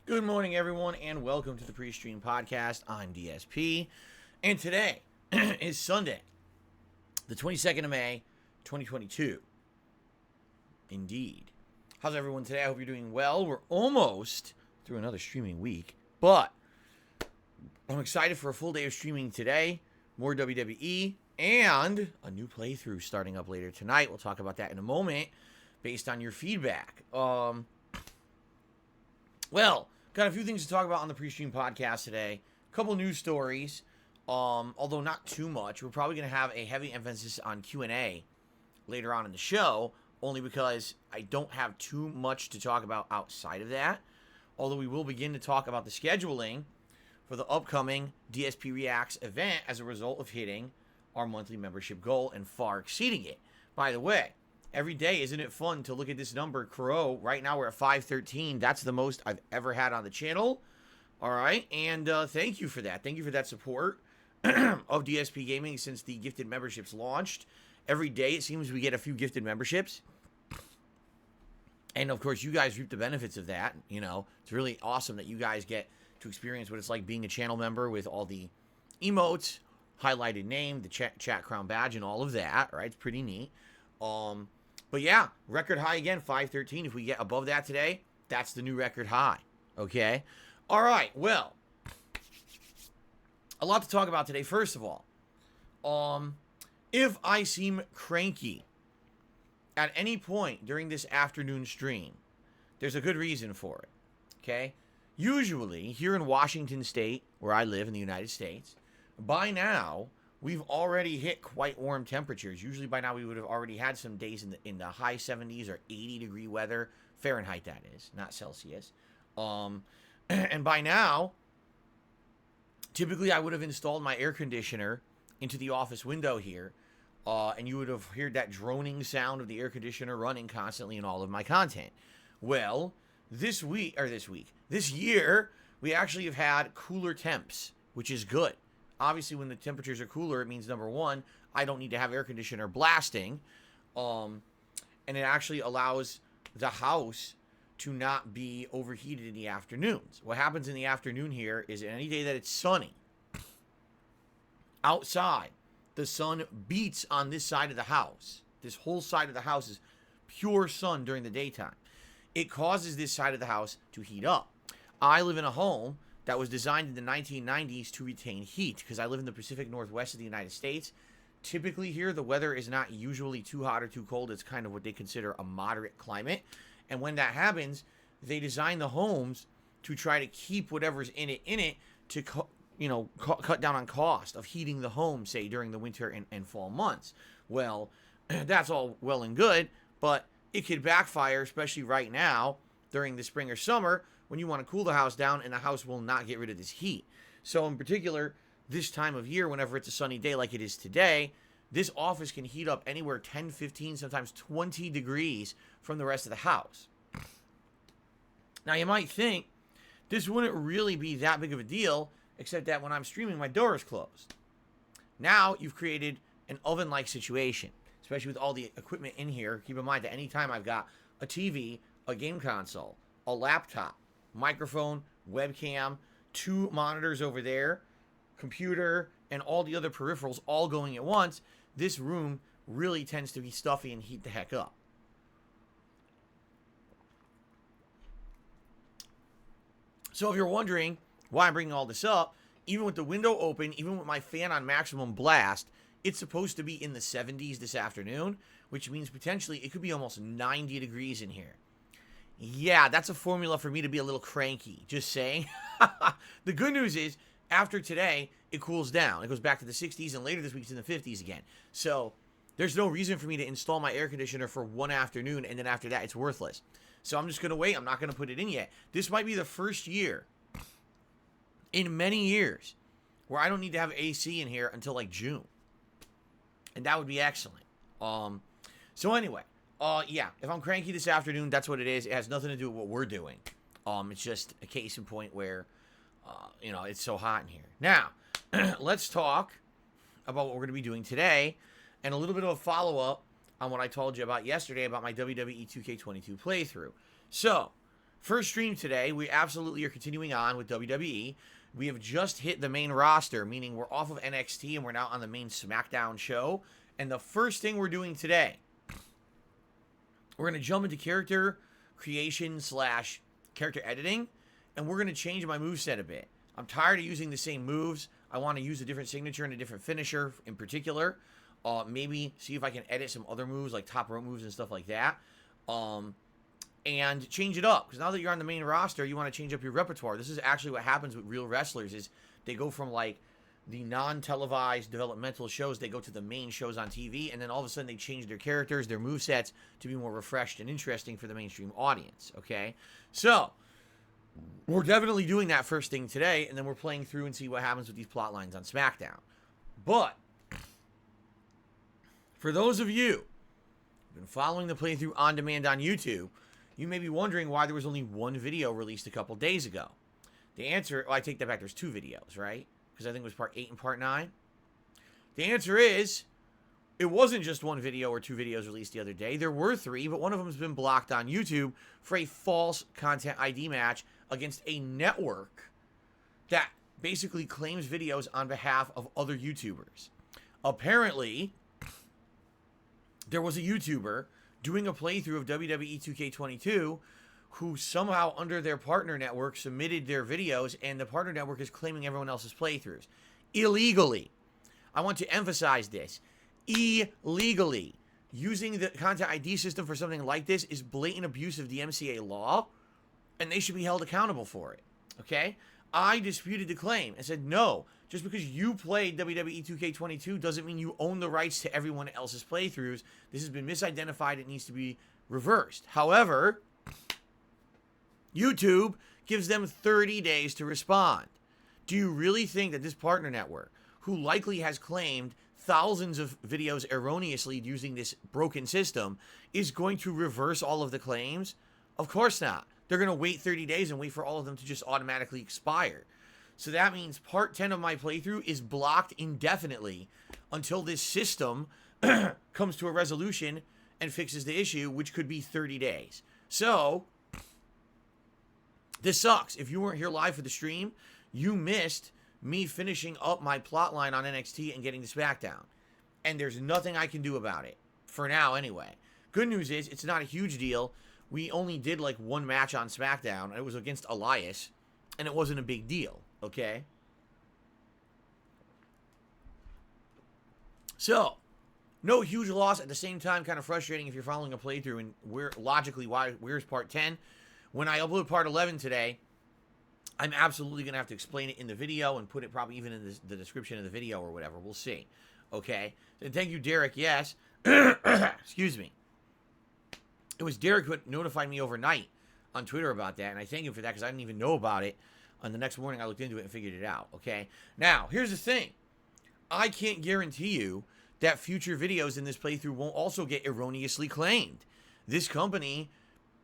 Good morning, everyone, and welcome to the PreStream podcast. I'm DSP, and today is Sunday, the 22nd of May, 2022. Indeed. How's everyone today? I hope you're doing well. We're almost through another streaming week, but I'm excited for a full day of streaming today, more WWE, and a new playthrough starting up later tonight. We'll talk about that in a moment based on your feedback. Well, got a few things to talk about on the PreStream podcast today. A couple news stories, although not too much. We're probably going to have a heavy emphasis on Q&A later on in the show, only because I don't have too much to talk about outside of that. Although we will begin to talk about the scheduling for the upcoming DSP Reacts event as a result of hitting our monthly membership goal and far exceeding it. By the way, every day, isn't it fun to look at this number grow? Right now, we're at 513. That's the most I've ever had on the channel. All right, and thank you for that. Thank you for that support of DSPGaming since the gifted memberships launched. Every day, it seems we get a few gifted memberships. And, of course, you guys reap the benefits of that. You know, it's really awesome that you guys get to experience what it's like being a channel member with all the emotes, highlighted name, the chat crown badge, and all of that. Right, it's pretty neat. But yeah, record high again, 513. If we get above that today, that's the new record high. Okay? All right, well, a lot to talk about today. First of all, if I seem cranky at any point during this afternoon stream, there's a good reason for it. Okay? Usually, here in Washington State, where I live in the United States, by now, we've already hit quite warm temperatures. Usually by now we would have already had some days in the high 70s or 80-degree weather. Fahrenheit, that is, not Celsius. And by now, typically I would have installed my air conditioner into the office window here, and you would have heard that droning sound of the air conditioner running constantly in all of my content. Well, this year, we actually have had cooler temps, which is good. Obviously, when the temperatures are cooler, it means, number one, I don't need to have air conditioner blasting. And it actually allows the house to not be overheated in the afternoons. What happens in the afternoon here is any day that it's sunny, outside, the sun beats on this side of the house. This whole side of the house is pure sun during the daytime. It causes this side of the house to heat up. I live in a home that was designed in the 1990s to retain heat, because I live in the Pacific Northwest of the United States. Typically here, the weather is not usually too hot or too cold. It's kind of what they consider a moderate climate. And when that happens, they design the homes to try to keep whatever's in it to cut down on cost of heating the home, say, during the winter and fall months. Well, that's all well and good, but it could backfire, especially right now during the spring or summer, when you want to cool the house down and the house will not get rid of this heat. So in particular, this time of year, whenever it's a sunny day like it is today, this office can heat up anywhere 10, 15, sometimes 20 degrees from the rest of the house. Now you might think this wouldn't really be that big of a deal, except that when I'm streaming, my door is closed. Now you've created an oven-like situation, especially with all the equipment in here. Keep in mind that anytime I've got a TV, a game console, a laptop, microphone, webcam, 2 monitors over there, computer, and all the other peripherals all going at once, this room really tends to be stuffy and heat the heck up. So if you're wondering why I'm bringing all this up, even with the window open, even with my fan on maximum blast, it's supposed to be in the 70s this afternoon, which means potentially it could be almost 90 degrees in here. Yeah, that's a formula for me to be a little cranky. Just saying. The good news is, after today, it cools down. It goes back to the 60s, and later this week it's in the 50s again. So there's no reason for me to install my air conditioner for one afternoon, and then after that, it's worthless. So I'm just going to wait. I'm not going to put it in yet. This might be the first year in many years where I don't need to have AC in here until like June. And that would be excellent. So anyway. Yeah, if I'm cranky this afternoon, that's what it is. It has nothing to do with what we're doing. It's just a case in point where, it's so hot in here. Now, let's talk about what we're going to be doing today and a little bit of a follow-up on what I told you about yesterday about my WWE 2K22 playthrough. So, First stream today, we absolutely are continuing on with WWE. We have just hit the main roster, meaning we're off of NXT and we're now on the main SmackDown show. And the first thing we're doing today, we're going to jump into character creation / character editing, and we're going to change my moveset a bit. I'm tired of using the same moves. I want to use a different signature and a different finisher in particular. Maybe see if I can edit some other moves like top rope moves and stuff like that. And change it up, because now that you're on the main roster, you want to change up your repertoire. This is actually what happens with real wrestlers, is they go from like the non-televised developmental shows, they go to the main shows on TV, and then all of a sudden they change their characters, their movesets to be more refreshed and interesting for the mainstream audience, okay? So, we're definitely doing that first thing today, and then we're playing through and see what happens with these plot lines on SmackDown. But, for those of you who've been following the playthrough on demand on YouTube, you may be wondering why there was only one video released a couple days ago. The answer, well, I take that back, there's 2 videos, right? Because I think it was part 8 and part 9. The answer is, it wasn't just 1 video or 2 videos released the other day. There were 3, but one of them has been blocked on YouTube for a false content ID match against a network that basically claims videos on behalf of other YouTubers. Apparently, there was a YouTuber doing a playthrough of WWE 2K22 who somehow under their partner network submitted their videos, and the partner network is claiming everyone else's playthroughs illegally. I want to emphasize this. Illegally. Using the content ID system for something like this is blatant abuse of the MCA law, and they should be held accountable for it. Okay? I disputed the claim and said, no, just because you played WWE 2K22 doesn't mean you own the rights to everyone else's playthroughs. This has been misidentified. It needs to be reversed. However, YouTube gives them 30 days to respond. Do you really think that this partner network, who likely has claimed thousands of videos erroneously using this broken system, is going to reverse all of the claims? Of course not. They're going to wait 30 days and wait for all of them to just automatically expire. So that means part 10 of my playthrough is blocked indefinitely until this system comes to a resolution and fixes the issue, which could be 30 days. So, this sucks. If you weren't here live for the stream, you missed me finishing up my plot line on NXT and getting to SmackDown. And there's nothing I can do about it. For now, anyway. Good news is, it's not a huge deal. We only did like 1 match on SmackDown, and it was against Elias, and it wasn't a big deal, okay? So, no huge loss. At the same time, kind of frustrating if you're following a playthrough, and where's part 10? When I upload part 11 today, I'm absolutely going to have to explain it in the video and put it probably even in the description of the video or whatever. We'll see, okay? And thank you, Derek, yes. Excuse me. It was Derek who had notified me overnight on Twitter about that, and I thank him for that because I didn't even know about it. On the next morning, I looked into it and figured it out, okay? Now, here's the thing. I can't guarantee you that future videos in this playthrough won't also get erroneously claimed. This company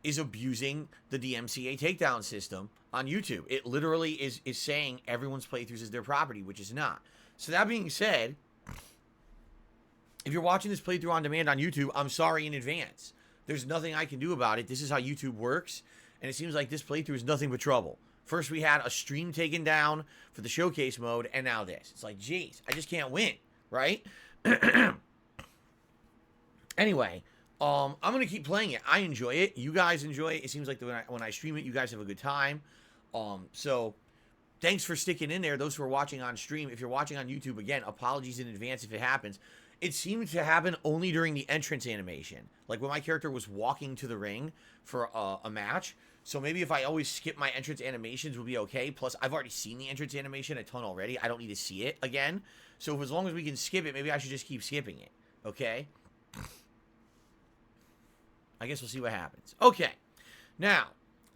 is abusing the DMCA takedown system on YouTube. It literally is saying everyone's playthroughs is their property, which is not. So that being said, if you're watching this playthrough on demand on YouTube, I'm sorry in advance. There's nothing I can do about it. This is how YouTube works, and it seems like this playthrough is nothing but trouble. First, we had a stream taken down for the showcase mode, and now this. It's like, geez, I just can't win, right? Anyway, I'm going to keep playing it. I enjoy it. You guys enjoy it. It seems like when I stream it, you guys have a good time. So, thanks for sticking in there, those who are watching on stream. If you're watching on YouTube, again, apologies in advance if it happens. It seemed to happen only during the entrance animation. Like when my character was walking to the ring for a match. So maybe if I always skip my entrance animations, we'll be okay. Plus, I've already seen the entrance animation a ton already. I don't need to see it again. So if, as long as we can skip it, maybe I should just keep skipping it. Okay? I guess we'll see what happens. Okay. Now,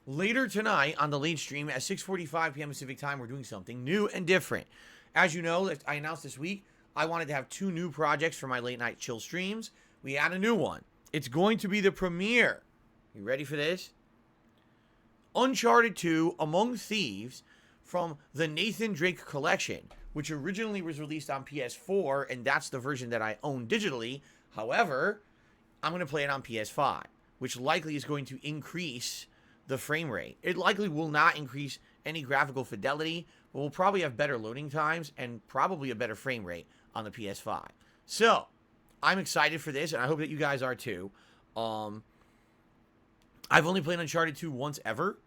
later tonight on the late stream at 6:45 p.m. Pacific time, we're doing something new and different. As you know, I announced this week, I wanted to have 2 new projects for my late night chill streams. We add a new one. It's going to be the premiere. You ready for this? Uncharted 2 Among Thieves from the Nathan Drake Collection, which originally was released on PS4, and that's the version that I own digitally. However, I'm going to play it on PS5, which likely is going to increase the frame rate. It likely will not increase any graphical fidelity, but we'll probably have better loading times and probably a better frame rate on the PS5. So, I'm excited for this, and I hope that you guys are too. I've only played Uncharted 2 once ever,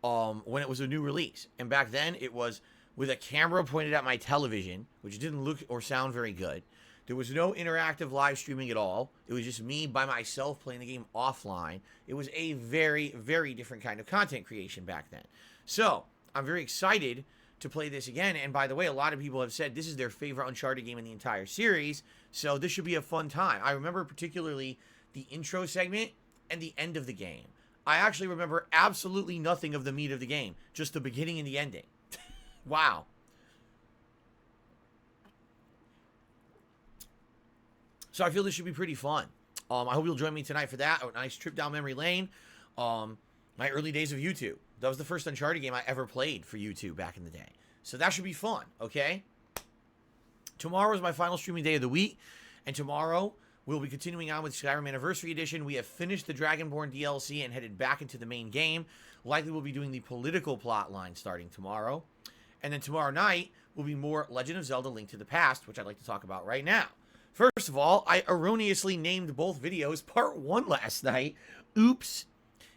when it was a new release. And back then, it was with a camera pointed at my television, which didn't look or sound very good. There was no interactive live streaming at all. It was just me by myself playing the game offline. It was a very, very different kind of content creation back then. So, I'm very excited to play this again. And by the way, a lot of people have said this is their favorite Uncharted game in the entire series. So, this should be a fun time. I remember particularly the intro segment and the end of the game. I actually remember absolutely nothing of the meat of the game. Just the beginning and the ending. Wow. So I feel this should be pretty fun. I hope you'll join me tonight for that. A nice trip down memory lane. My early days of YouTube. That was the first Uncharted game I ever played for YouTube back in the day. So that should be fun, okay? Tomorrow is my final streaming day of the week. And tomorrow, we'll be continuing on with Skyrim Anniversary Edition. We have finished the Dragonborn DLC and headed back into the main game. Likely we'll be doing the political plot line starting tomorrow. And then tomorrow night will be more Legend of Zelda: Link to the Past, which I'd like to talk about right now. First of all, I erroneously named both videos Part 1 last night. Oops.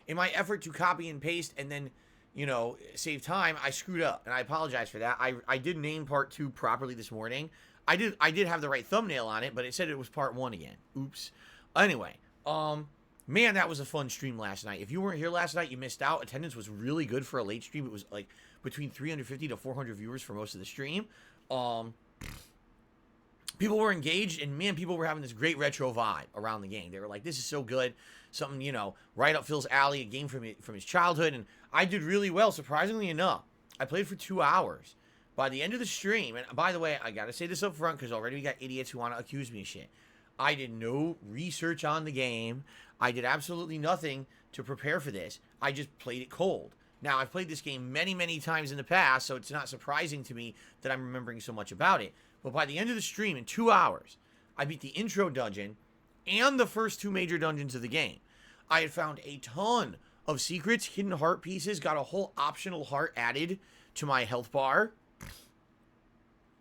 In my effort to copy and paste and then, you know, save time, I screwed up. And I apologize for that. I did name Part 2 properly this morning. I did have the right thumbnail on it, but it said it was Part 1 again. Oops. Anyway, man, that was a fun stream last night. If you weren't here last night, you missed out. Attendance was really good for a late stream. It was like between 350 to 400 viewers for most of the stream. People were engaged, and man, people were having this great retro vibe around the game. They were like, this is so good. Something, you know, right up Phil's alley, a game from his childhood. And I did really well, surprisingly enough. I played for 2 hours. By the end of the stream, and by the way, I got to say this up front because already we got idiots who want to accuse me of shit. I did no research on the game. I did absolutely nothing to prepare for this. I just played it cold. Now, I've played this game many, many times in the past, so it's not surprising to me that I'm remembering so much about it. But by the end of the stream, in 2 hours, I beat the intro dungeon and the first 2 major dungeons of the game. I had found a ton of secrets, hidden heart pieces, got a whole optional heart added to my health bar,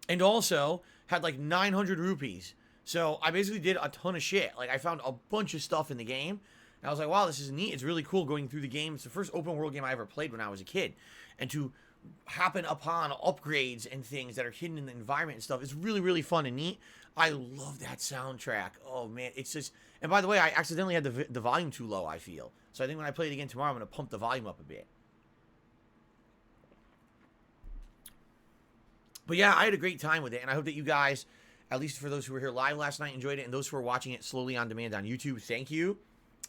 and also had like 900 rupees. So I basically did a ton of shit. Like, I found a bunch of stuff in the game. And I was like, wow, this is neat. It's really cool going through the game. It's the first open world game I ever played when I was a kid. And to happen upon upgrades and things that are hidden in the environment and stuff is really, really fun and neat. I love that soundtrack. Oh, man. It's just... And by the way, I accidentally had the volume too low, I feel. So I think when I play it again tomorrow, I'm going to pump the volume up a bit. But yeah, I had a great time with it, and I hope that you guys, at least for those who were here live last night, enjoyed it, and those who are watching it slowly on demand on YouTube, thank you.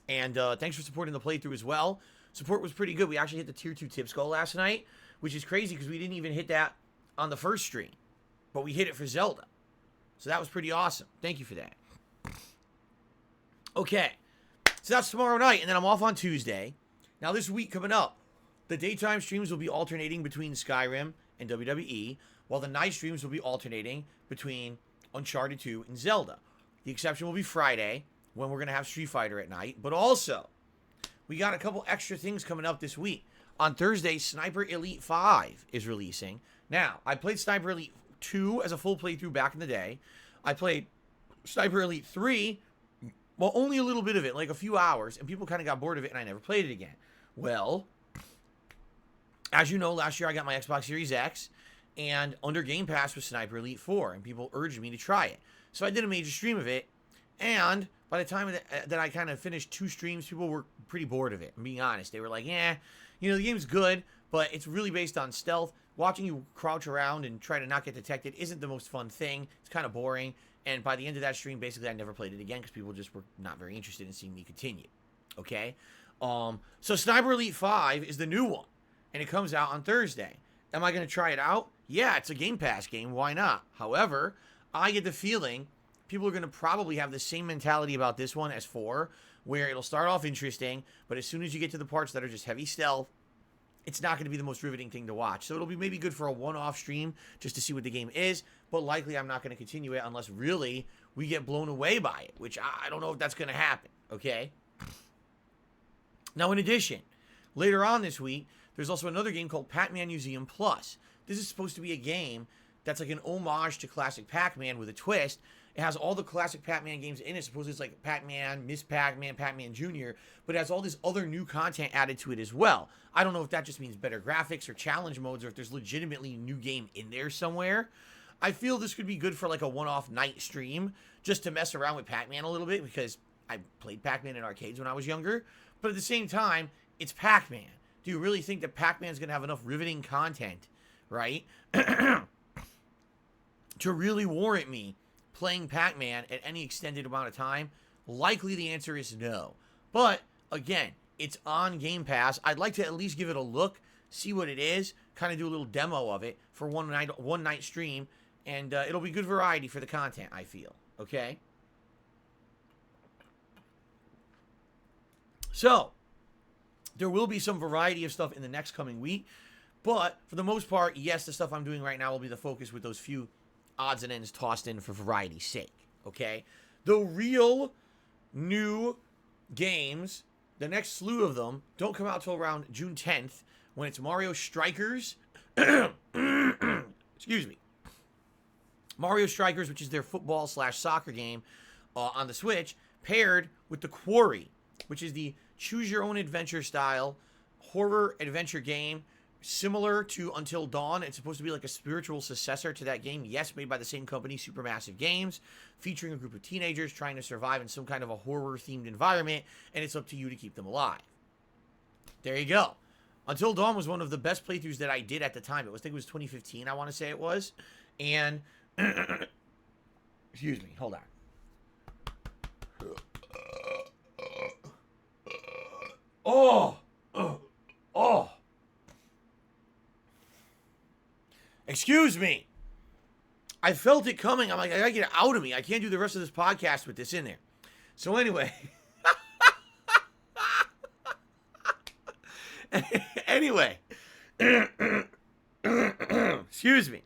And thanks for supporting the playthrough as well. Support was pretty good. We actually hit the Tier 2 tips goal last night, which is crazy because we didn't even hit that on the first stream. But we hit it for Zelda. So that was pretty awesome. Thank you for that. Okay. So that's tomorrow night, and then I'm off on Tuesday. Now this week coming up, the daytime streams will be alternating between Skyrim and WWE, while the night streams will be alternating between Uncharted 2 and Zelda. The exception will be Friday, when we're going to have Street Fighter at night. But also, we got a couple extra things coming up this week. On Thursday, Sniper Elite 5 is releasing. Now, I played Sniper Elite 2 as a full playthrough back in the day. I played Sniper Elite 3, well, only a little bit of it, like a few hours, and people kind of got bored of it, and I never played it again. Well, as you know, last year I got my Xbox Series X, and under Game Pass was Sniper Elite 4, and people urged me to try it. So I did a major stream of it, and by the time that I kind of finished 2 streams, people were pretty bored of it, I'm being honest. They were like, yeah, you know, the game's good, but it's really based on stealth. Watching you crouch around and try to not get detected isn't the most fun thing. It's kind of boring, and by the end of that stream, basically I never played it again because people just were not very interested in seeing me continue, okay? So Sniper Elite 5 is the new one, and it comes out on Thursday. Am I going to try it out? Yeah, it's a Game Pass game. Why not? However, I get the feeling people are going to probably have the same mentality about this one as 4, where it'll start off interesting, but as soon as you get to the parts that are just heavy stealth, it's not going to be the most riveting thing to watch. So it'll be maybe good for a one-off stream just to see what the game is, but likely I'm not going to continue it unless really we get blown away by it, which I don't know if that's going to happen, okay? Now, in addition, Later on this week, there's also another game called Pac-Man Museum Plus. This is supposed to be a game that's like an homage to classic Pac-Man with a twist. It has all the classic Pac-Man games in it. Supposedly it's like Pac-Man, Miss Pac-Man, Pac-Man Jr., but it has all this other new content added to it as well. I don't know if that just means better graphics or challenge modes or if there's legitimately a new game in there somewhere. I feel this could be good for like a one-off night stream just to mess around with Pac-Man a little bit because I played Pac-Man in arcades when I was younger. But at the same time, it's Pac-Man. Do you really think that Pac-Man's going to have enough riveting content, right, to really warrant me playing Pac-Man at any extended amount of time? Likely the answer is no. But, again, it's on Game Pass. I'd like to at least give it a look, see what it is, kind of do a little demo of it for one night stream, and it'll be good variety for the content, I feel. Okay? So, there will be some variety of stuff in the next coming week, but for the most part, yes, the stuff I'm doing right now will be the focus with those few odds and ends tossed in for variety's sake, okay? The real new games, the next slew of them, don't come out till around June 10th, when it's Mario Strikers, excuse me, Mario Strikers, which is their football/soccer game on the Switch, paired with The Quarry, which is the choose-your-own-adventure style horror adventure game, similar to Until Dawn. It's supposed to be like a spiritual successor to that game. Yes, made by the same company, Supermassive Games, featuring a group of teenagers trying to survive in some kind of a horror-themed environment, and it's up to you to keep them alive. There you go. Until Dawn was one of the best playthroughs that I did at the time. I think it was 2015, I want to say it was. And, excuse me, hold on. Oh. Excuse me. I felt it coming. I'm like, I gotta get it out of me. I can't do the rest of this podcast with this in there. So anyway. Anyway. Excuse me.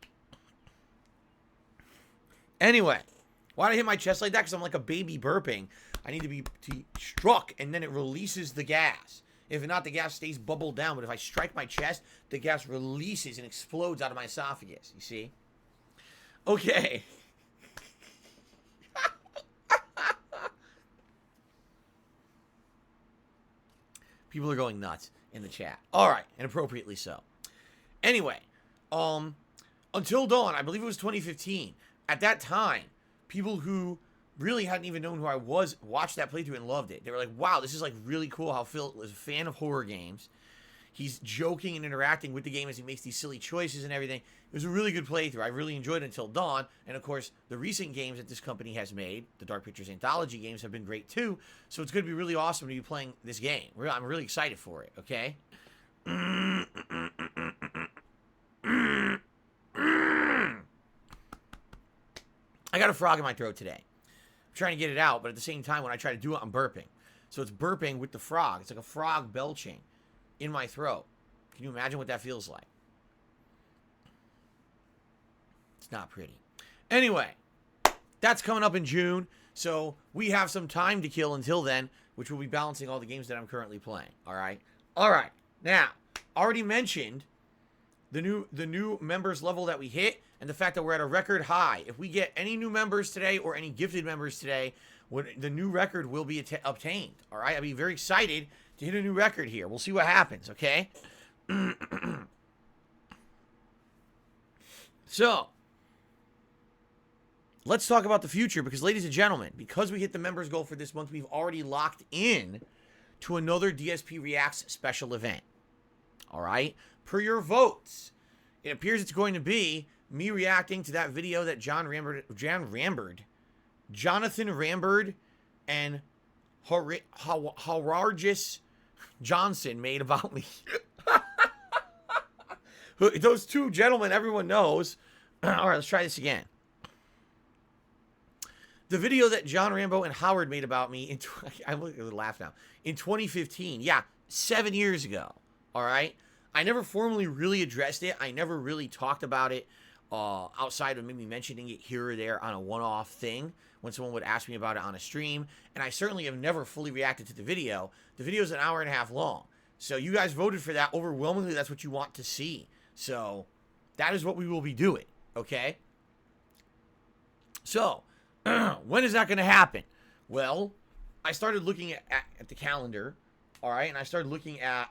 Anyway. Why did I hit my chest like that? Because I'm like a baby burping. I need to be struck, and then it releases the gas. If not, the gas stays bubbled down. But if I strike my chest, the gas releases and explodes out of my esophagus. You see? Okay. People are going nuts in the chat. All right, and appropriately so. Anyway, Until Dawn, I believe it was 2015. At that time, people who really hadn't even known who I was watched that playthrough and loved it. They were like, wow, this is like really cool how Phil is a fan of horror games. He's joking and interacting with the game as he makes these silly choices and everything. It was a really good playthrough. I really enjoyed it Until Dawn. And of course, the recent games that this company has made, the Dark Pictures Anthology games, have been great too. So it's going to be really awesome to be playing this game. I'm really excited for it, okay? I got a frog in my throat today. I'm trying to get it out, but at the same time, when I try to do it, I'm burping. So it's burping with the frog. It's like a frog belching in my throat. Can you imagine what that feels like? It's not pretty. Anyway, that's coming up in June, so we have some time to kill until then, which will be balancing all the games that I'm currently playing. All right? All right. Now, already mentioned the new members level that we hit and the fact that we're at a record high. If we get any new members today or any gifted members today, the new record will be obtained. All right? I'll be very excited to hit a new record here. We'll see what happens, okay? So, let's talk about the future because, ladies and gentlemen, because we hit the members goal for this month, we've already locked in to another DSP Reacts special event. All right? Per your votes, it appears it's going to be me reacting to that video that Jonathan Rambert and Harargis Johnson made about me. Those two gentlemen everyone knows. All right, let's try this again. The video that John Rambo and Howard made about me, I would laugh now, in 2015. Yeah, 7 years ago. All right? I never formally really addressed it. I never really talked about it outside of maybe mentioning it here or there on a one-off thing when someone would ask me about it on a stream. And I certainly have never fully reacted to the video. The video is an hour and a half long. So you guys voted for that overwhelmingly. That's what you want to see. So that is what we will be doing. Okay. So when is that going to happen? Well, I started looking at the calendar. All right. And I started looking at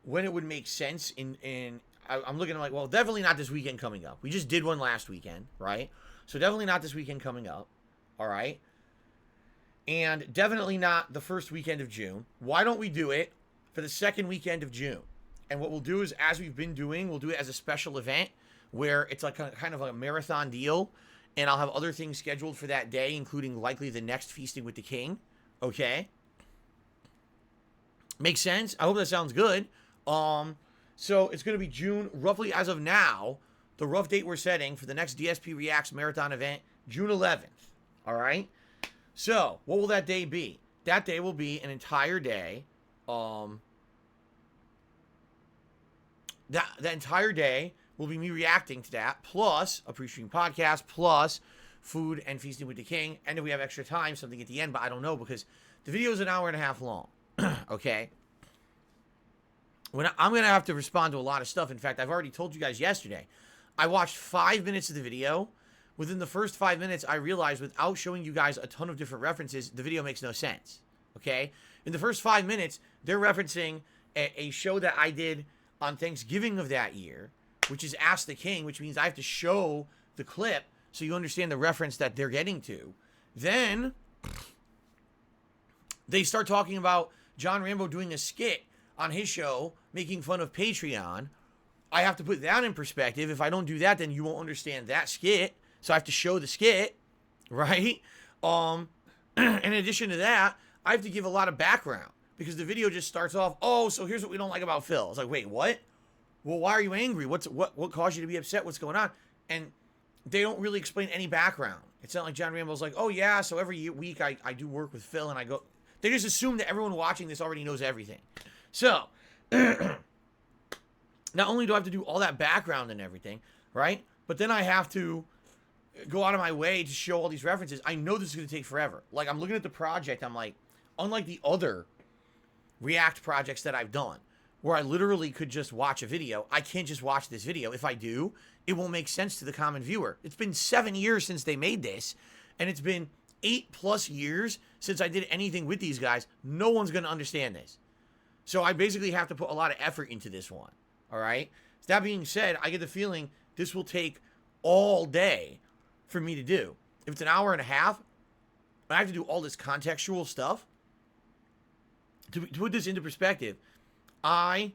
when it would make sense I'm looking at like, well, definitely not this weekend coming up. We just did one last weekend, right? So definitely not this weekend coming up. All right. And definitely not the first weekend of June. Why don't we do it for the second weekend of June? And what we'll do is, as we've been doing, we'll do it as a special event where it's like kind of a marathon deal. And I'll have other things scheduled for that day, including likely the next Feasting with the King. Okay. Makes sense? I hope that sounds good. So it's going to be June, roughly as of now, the rough date we're setting for the next DSP Reacts Marathon event, June 11th. All right? So, what will that day be? That day will be an entire day. That entire day will be me reacting to that, plus a pre-stream podcast, plus food and Feasting with the King. And if we have extra time, something at the end, but I don't know because the video is an hour and a half long. Okay? I'm going to have to respond to a lot of stuff. In fact, I've already told you guys yesterday. I watched 5 minutes of the video. Within the first 5 minutes, I realized without showing you guys a ton of different references, the video makes no sense. Okay? In the first 5 minutes, they're referencing a show that I did on Thanksgiving of that year, which is Ask the King, which means I have to show the clip so you understand the reference that they're getting to. Then they start talking about John Rambo doing a skit on his show making fun of Patreon. I have to put that in perspective. If I don't do that, then you won't understand that skit. So I have to show the skit, right? In addition to that, I have to give a lot of background because the video just starts off, oh, so here's what we don't like about Phil. It's like, wait, what? Well, why are you angry? What caused you to be upset? What's going on? And they don't really explain any background. It's not like John Rambo's like, oh, yeah, so every week I do work with Phil and I go. They just assume that everyone watching this already knows everything. So, not only do I have to do all that background and everything, right? But then I have to go out of my way to show all these references. I know this is going to take forever. Like, I'm looking at the project. I'm like, unlike the other React projects that I've done, where I literally could just watch a video, I can't just watch this video. If I do, it won't make sense to the common viewer. It's been 7 years since they made this, and it's been 8+ years since I did anything with these guys. No one's going to understand this. So I basically have to put a lot of effort into this one. All right? That being said, I get the feeling this will take all day for me to do. If it's an hour and a half, I have to do all this contextual stuff. To put this into perspective, I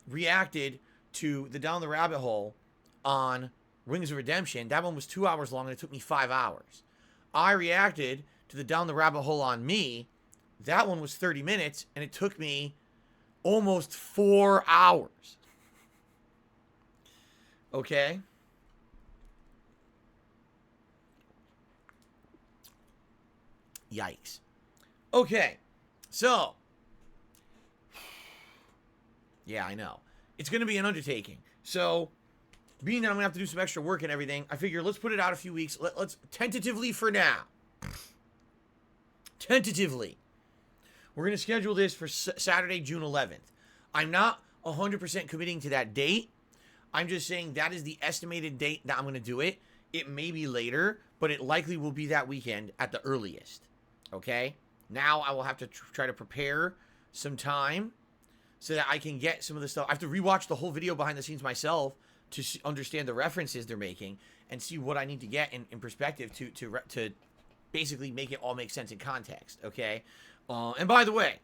reacted to the Down the Rabbit Hole on Wings of Redemption. That one was 2 hours long and it took me 5 hours. I reacted to the Down the Rabbit Hole on Me. That one was 30 minutes and it took me almost 4 hours. Okay? Yikes. Okay. So. Yeah, I know. It's going to be an undertaking. So, being that I'm going to have to do some extra work and everything, I figure let's put it out a few weeks. Let's tentatively for now. Tentatively. We're going to schedule this for Saturday, June 11th. I'm not 100% committing to that date. I'm just saying that is the estimated date that I'm going to do it. It may be later, but it likely will be that weekend at the earliest. Okay? Now I will have to try to prepare some time so that I can get some of the stuff. I have to rewatch the whole video behind the scenes myself to understand the references they're making and see what I need to get in perspective to basically make it all make sense in context. Okay? And by the way,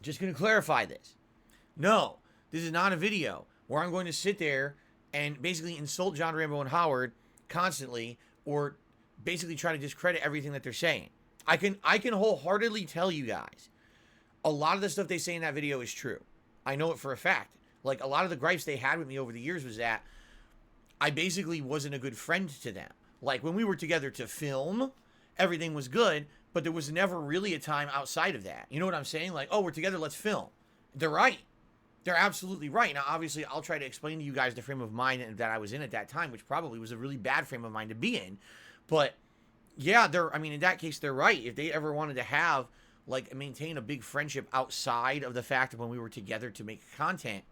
just going to clarify this. No, this is not a video where I'm going to sit there and basically insult John Rambo and Howard constantly or basically try to discredit everything that they're saying. I can wholeheartedly tell you guys, a lot of the stuff they say in that video is true. I know it for a fact. Like, a lot of the gripes they had with me over the years was that I basically wasn't a good friend to them. Like, when we were together to film, everything was good, but there was never really a time outside of that. You know what I'm saying? Like, oh, we're together, let's film. They're right. They're absolutely right. Now, obviously, I'll try to explain to you guys the frame of mind that I was in at that time, which probably was a really bad frame of mind to be in. But, yeah, in that case, they're right. If they ever wanted to have like maintain a big friendship outside of the fact of when we were together to make content,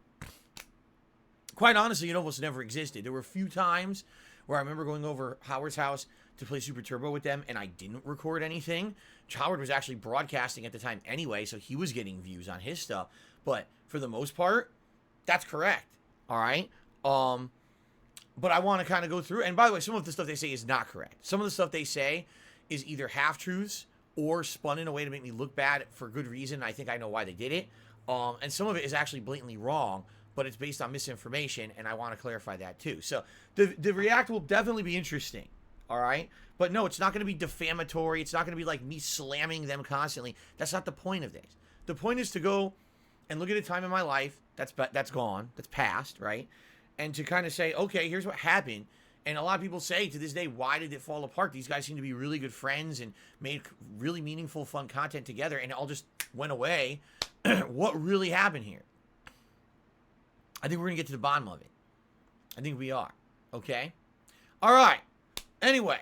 quite honestly, it almost never existed. There were a few times where I remember going over Howard's house to play Super Turbo with them, and I didn't record anything. Howard was actually broadcasting at the time anyway, so he was getting views on his stuff. But for the most part, that's correct. All right? But I want to kind of go through, and by the way, some of the stuff they say is not correct. Some of the stuff they say is either half-truths or spun in a way to make me look bad for good reason. I think I know why they did it. And some of it is actually blatantly wrong, but it's based on misinformation, and I want to clarify that too. So the react will definitely be interesting, all right? But no, it's not going to be defamatory. It's not going to be like me slamming them constantly. That's not the point of this. The point is to go and look at a time in my life that's gone, that's past, right? And to kind of say, okay, here's what happened. And a lot of people say to this day, why did it fall apart? These guys seem to be really good friends and made really meaningful, fun content together, and it all just went away. What really happened here? I think we're going to get to the bottom of it. I think we are. Okay? All right. Anyway,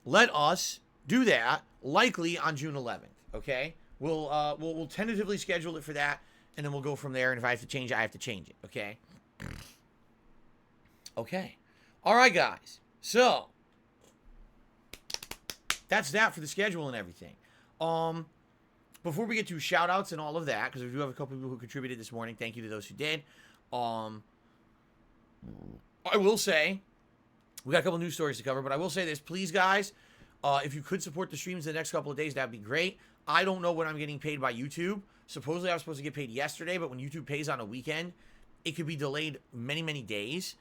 let us do that, likely on June 11th. Okay? We'll tentatively schedule it for that, and then we'll go from there. And if I have to change it, I have to change it. Okay? Okay. All right, guys. So, that's that for the schedule and everything. Before we get to shout-outs and all of that, because we do have a couple people who contributed this morning. Thank you to those who did. I will say, we got a couple news stories to cover, but I will say this. Please, guys, if you could support the streams the next couple of days, that'd be great. I don't know when I'm getting paid by YouTube. Supposedly, I was supposed to get paid yesterday, but when YouTube pays on a weekend, it could be delayed many, many days.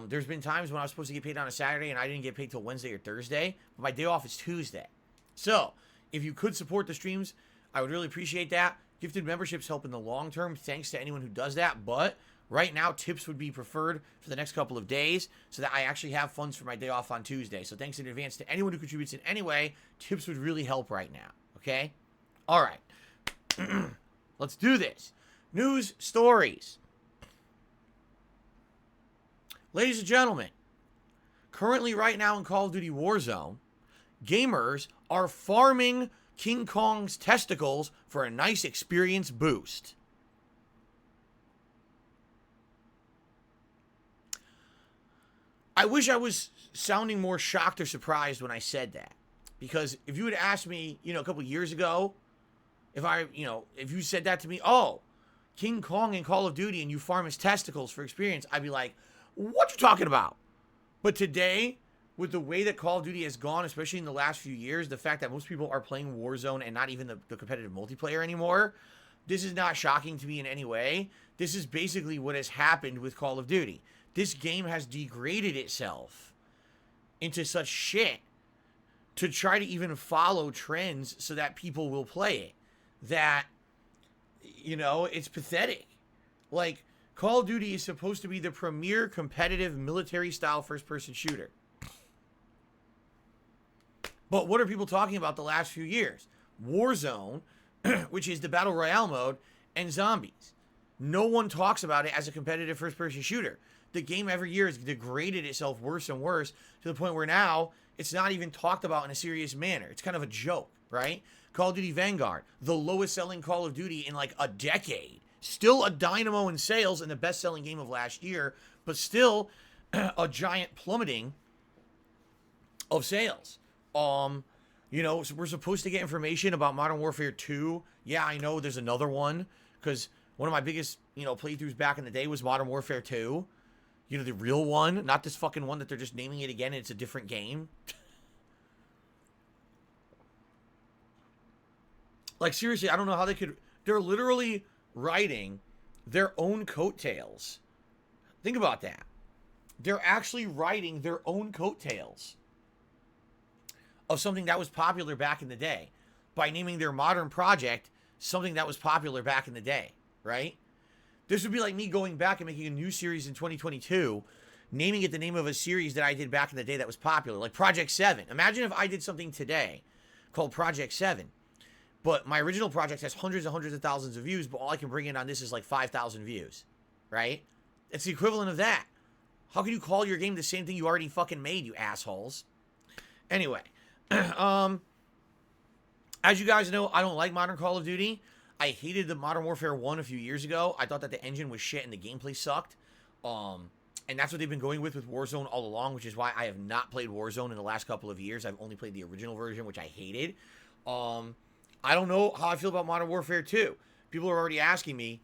There's been times when I was supposed to get paid on a Saturday and I didn't get paid till Wednesday or Thursday, but my day off is Tuesday. So, if you could support the streams, I would really appreciate that. Gifted memberships help in the long term. Thanks to anyone who does that. But right now, tips would be preferred for the next couple of days so that I actually have funds for my day off on Tuesday. So thanks in advance to anyone who contributes in any way. Tips would really help right now. Okay? All right. Let's do this. News stories. Ladies and gentlemen, currently right now in Call of Duty Warzone, gamers are farming King Kong's testicles for a nice experience boost. I wish I was sounding more shocked or surprised when I said that. Because if you had asked me, a couple years ago, if you said that to me, oh, King Kong in Call of Duty and you farm his testicles for experience, I'd be like, what you talking about? But today, with the way that Call of Duty has gone, especially in the last few years, the fact that most people are playing Warzone and not even the competitive multiplayer anymore, this is not shocking to me in any way. This is basically what has happened with Call of Duty. This game has degraded itself into such shit to try to even follow trends so that people will play it. That, it's pathetic. Like, Call of Duty is supposed to be the premier competitive military-style first-person shooter. But what are people talking about the last few years? Warzone, which is the Battle Royale mode, and zombies. No one talks about it as a competitive first-person shooter. The game every year has degraded itself worse and worse to the point where now it's not even talked about in a serious manner. It's kind of a joke, right? Call of Duty Vanguard, the lowest-selling Call of Duty in like a decade. Still a dynamo in sales and the best-selling game of last year, but still a giant plummeting of sales. So we're supposed to get information about Modern Warfare 2. Yeah, I know there's another one, because one of my biggest, playthroughs back in the day was Modern Warfare 2. The real one, not this fucking one that they're just naming it again and it's a different game. Like, seriously, I don't know how they could... They're literally writing their own coattails. Think about that. They're actually writing their own coattails of something that was popular back in the day by naming their modern project something that was popular back in the day, right? This would be like me going back and making a new series in 2022, naming it the name of a series that I did back in the day that was popular, like Project 7. Imagine if I did something today called Project 7, but my original project has hundreds and hundreds of thousands of views, but all I can bring in on this is like 5,000 views, right? It's the equivalent of that. How can you call your game the same thing you already fucking made, you assholes? Anyway, As you guys know, I don't like modern Call of Duty. I hated the Modern Warfare 1 a few years ago. I thought that the engine was shit and the gameplay sucked. And that's what they've been going with Warzone all along, which is why I have not played Warzone in the last couple of years. I've only played the original version, which I hated. I don't know how I feel about Modern Warfare 2. People are already asking me,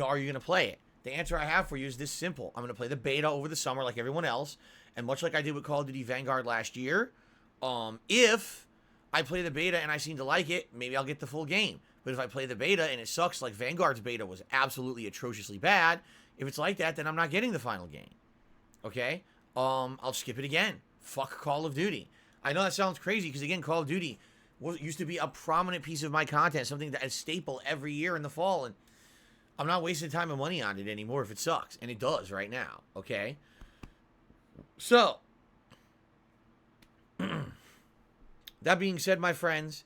are you going to play it? The answer I have for you is this simple. I'm going to play the beta over the summer like everyone else. And much like I did with Call of Duty Vanguard last year, if I play the beta and I seem to like it, maybe I'll get the full game. But if I play the beta and it sucks, like Vanguard's beta was absolutely atrociously bad, if it's like that, then I'm not getting the final game. Okay? I'll skip it again. Fuck Call of Duty. I know that sounds crazy because, again, Call of Duty used to be a prominent piece of my content, something that is staple every year in the fall, and I'm not wasting time and money on it anymore if it sucks. And it does right now. Okay? So, that being said, my friends,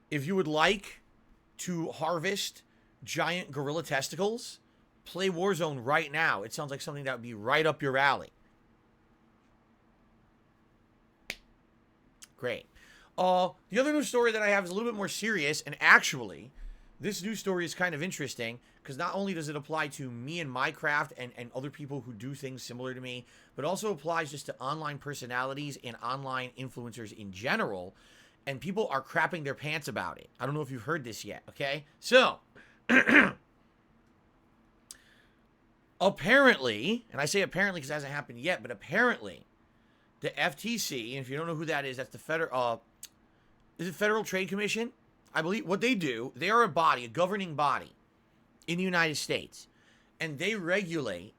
if you would like to harvest giant gorilla testicles, play Warzone right now. It sounds like something that would be right up your alley. Great. The other news story that I have is a little bit more serious, and actually, this news story is kind of interesting because not only does it apply to me and my craft and other people who do things similar to me, but also applies just to online personalities and online influencers in general, and people are crapping their pants about it. I don't know if you've heard this yet, okay? So, apparently, and I say apparently because it hasn't happened yet, but apparently, the FTC, and if you don't know who that is, that's the Federal Trade Commission? I believe what they do, they are a body, a governing body in the United States, and they regulate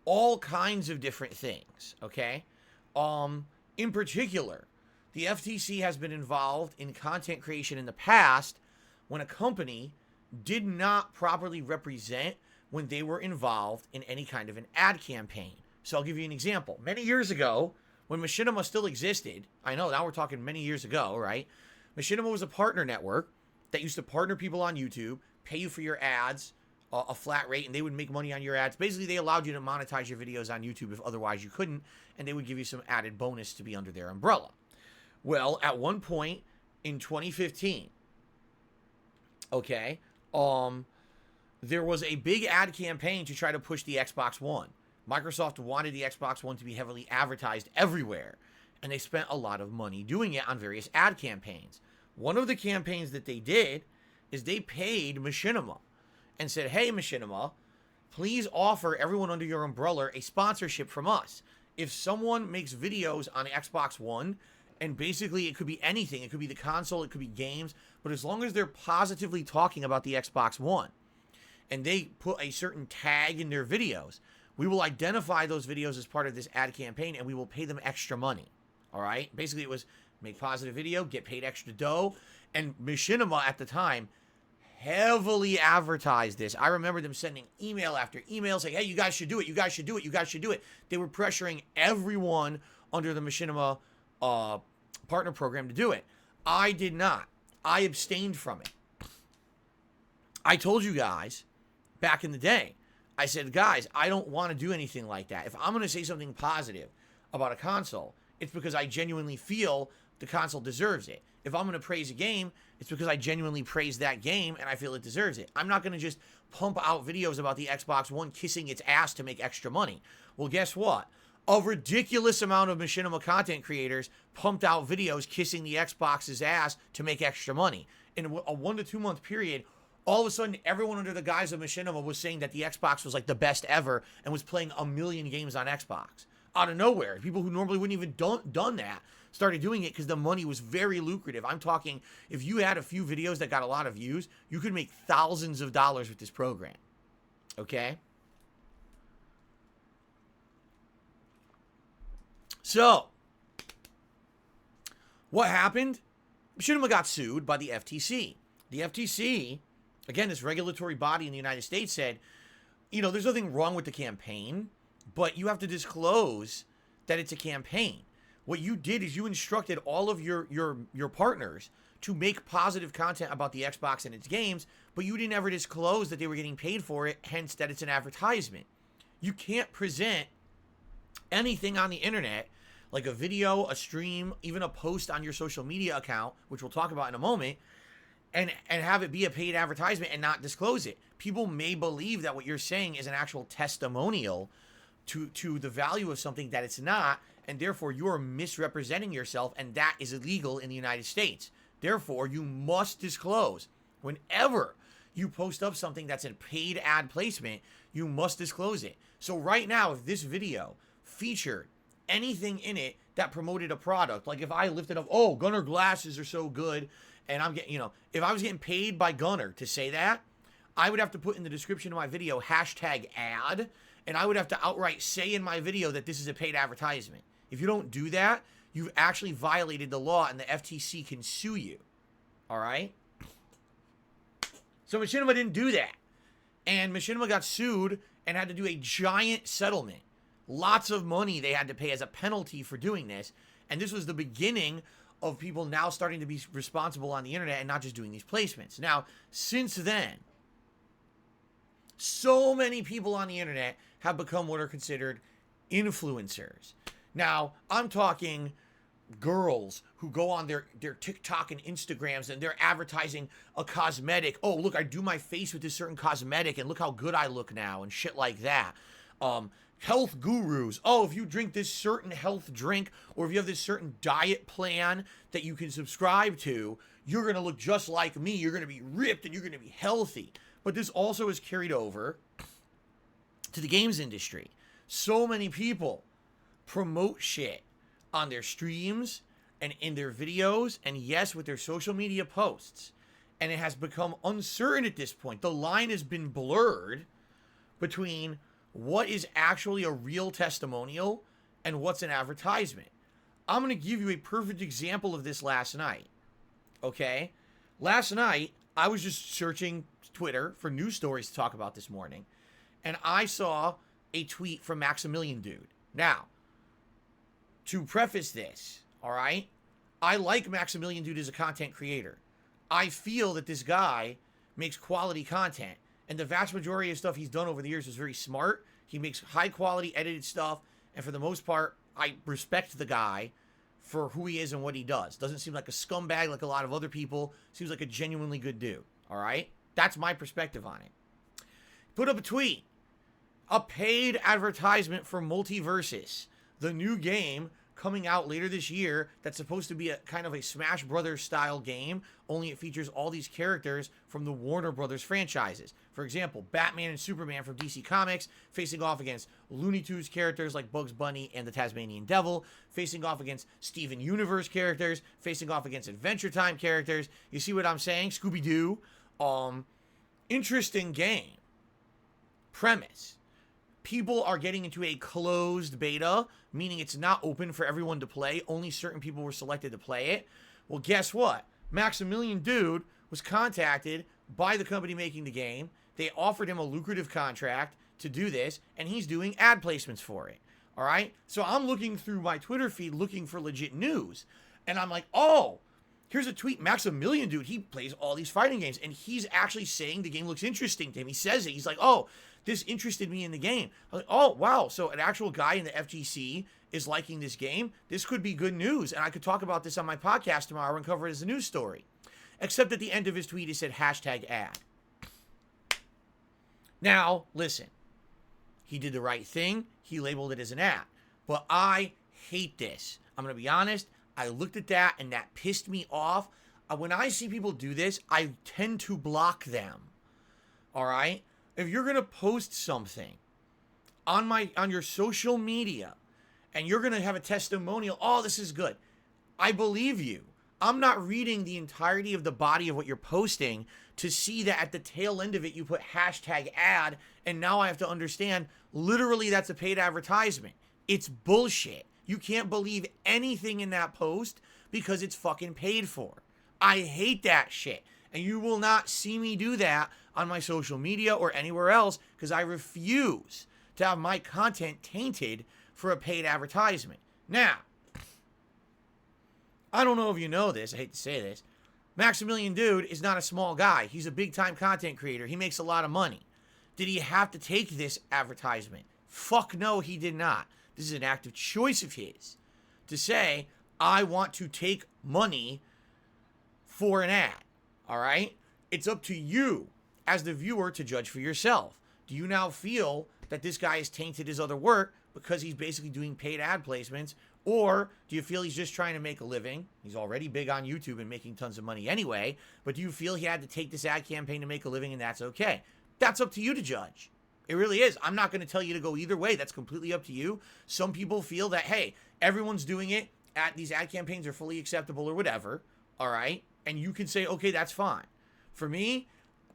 all kinds of different things, okay? In particular, the FTC has been involved in content creation in the past when a company did not properly represent when they were involved in any kind of an ad campaign. So I'll give you an example. Many years ago, when Machinima still existed, I know now we're talking many years ago, right? Machinima was a partner network that used to partner people on YouTube, pay you for your ads, a flat rate, and they would make money on your ads. Basically, they allowed you to monetize your videos on YouTube if otherwise you couldn't, and they would give you some added bonus to be under their umbrella. Well, at one point in 2015, okay, there was a big ad campaign to try to push the Xbox One. Microsoft wanted the Xbox One to be heavily advertised everywhere, and they spent a lot of money doing it on various ad campaigns. One of the campaigns that they did is they paid Machinima and said, hey, Machinima, please offer everyone under your umbrella a sponsorship from us. If someone makes videos on Xbox One, and basically it could be anything, it could be the console, it could be games, but as long as they're positively talking about the Xbox One, and they put a certain tag in their videos, we will identify those videos as part of this ad campaign, and we will pay them extra money. All right? Basically, it was make positive video, get paid extra dough. And Machinima at the time heavily advertised this. I remember them sending email after email saying, hey, you guys should do it. You guys should do it. You guys should do it. They were pressuring everyone under the Machinima partner program to do it. I did not. I abstained from it. I told you guys back in the day, I said, guys, I don't want to do anything like that. If I'm going to say something positive about a console, it's because I genuinely feel the console deserves it. If I'm going to praise a game, it's because I genuinely praise that game and I feel it deserves it. I'm not going to just pump out videos about the Xbox One kissing its ass to make extra money. Well, guess what? A ridiculous amount of Machinima content creators pumped out videos kissing the Xbox's ass to make extra money. In a 1 to 2 month period, all of a sudden, everyone under the guise of Machinima was saying that the Xbox was like the best ever and was playing a million games on Xbox. Out of nowhere. People who normally wouldn't even done that started doing it because the money was very lucrative. I'm talking, if you had a few videos that got a lot of views, you could make thousands of dollars with this program. Okay? So, what happened? Machinima got sued by the FTC. The FTC, again, this regulatory body in the United States said, there's nothing wrong with the campaign, but you have to disclose that it's a campaign. What you did is you instructed all of your partners to make positive content about the Xbox and its games, but you didn't ever disclose that they were getting paid for it, hence that it's an advertisement. You can't present anything on the internet like a video, a stream, even a post on your social media account, which we'll talk about in a moment, and have it be a paid advertisement and not disclose it. People may believe that what you're saying is an actual testimonial to the value of something that it's not, and therefore you're misrepresenting yourself, and that is illegal in the United States. Therefore, you must disclose. Whenever you post up something that's a paid ad placement, you must disclose it. So right now, if this video featured anything in it that promoted a product, like if I lifted up, oh, Gunner glasses are so good, and I'm getting, if I was getting paid by Gunner to say that, I would have to put in the description of my video #ad, and I would have to outright say in my video that this is a paid advertisement. If you don't do that, you've actually violated the law, and the FTC can sue you. All right? So Machinima didn't do that. And Machinima got sued and had to do a giant settlement. Lots of money they had to pay as a penalty for doing this. And this was the beginning of people now starting to be responsible on the internet and not just doing these placements. Now, since then, so many people on the internet have become what are considered influencers. Now, I'm talking girls who go on their TikTok and Instagrams and they're advertising a cosmetic. Oh, look, I do my face with this certain cosmetic and look how good I look now and shit like that. Health gurus. Oh, if you drink this certain health drink or if you have this certain diet plan that you can subscribe to, you're going to look just like me. You're going to be ripped and you're going to be healthy. But this also is carried over to the games industry. So many people promote shit on their streams and in their videos and yes, with their social media posts. And it has become uncertain at this point. The line has been blurred between what is actually a real testimonial and what's an advertisement. I'm going to give you a perfect example of this last night. Okay? Last night, I was just searching Twitter for news stories to talk about this morning. And I saw a tweet from Maximilian Dude. Now, to preface this, all right, I like Maximilian Dude as a content creator. I feel that this guy makes quality content. And the vast majority of stuff he's done over the years is very smart. He makes high quality edited stuff. And for the most part, I respect the guy for who he is and what he does. Doesn't seem like a scumbag like a lot of other people. Seems like a genuinely good dude. All right? That's my perspective on it. Put up a tweet. A paid advertisement for Multiversus, the new game coming out later this year that's supposed to be a kind of a Smash Brothers style game, only it features all these characters from the Warner Brothers franchises. For example, Batman and Superman from DC Comics facing off against Looney Tunes characters like Bugs Bunny and the Tasmanian Devil, facing off against Steven Universe characters, facing off against Adventure Time characters. You see what I'm saying? Scooby-Doo. Interesting game. Premise. People are getting into a closed beta, meaning it's not open for everyone to play. Only certain people were selected to play it. Well, guess what? Maximilian Dude was contacted by the company making the game. They offered him a lucrative contract to do this, and he's doing ad placements for it. All right? So I'm looking through my Twitter feed looking for legit news, and I'm like, oh, here's a tweet. Maximilian Dude, he plays all these fighting games, and he's actually saying the game looks interesting to him. He says it. He's like, oh, this interested me in the game. I'm like, oh, wow. So an actual guy in the FTC is liking this game. This could be good news. And I could talk about this on my podcast tomorrow and cover it as a news story. Except at the end of his tweet, he said #ad. Now, listen. He did the right thing. He labeled it as an ad. But I hate this. I'm going to be honest. I looked at that and that pissed me off. When I see people do this, I tend to block them. All right? If you're going to post something on your social media and you're going to have a testimonial, oh, this is good, I believe you. I'm not reading the entirety of the body of what you're posting to see that at the tail end of it you put #ad, and now I have to understand literally that's a paid advertisement. It's bullshit. You can't believe anything in that post because it's fucking paid for. I hate that shit. And you will not see me do that on my social media or anywhere else because I refuse to have my content tainted for a paid advertisement. Now, I don't know if you know this. I hate to say this. Maximilian Dude is not a small guy. He's a big-time content creator. He makes a lot of money. Did he have to take this advertisement? Fuck no, he did not. This is an active choice of his to say, I want to take money for an ad. All right? It's up to you as the viewer to judge for yourself. Do you now feel that this guy has tainted his other work because he's basically doing paid ad placements? Or do you feel he's just trying to make a living? He's already big on YouTube and making tons of money anyway. But do you feel he had to take this ad campaign to make a living and that's okay? That's up to you to judge. It really is. I'm not going to tell you to go either way. That's completely up to you. Some people feel that, hey, everyone's doing it. These ad campaigns are fully acceptable or whatever. All right? And you can say, okay, that's fine. For me,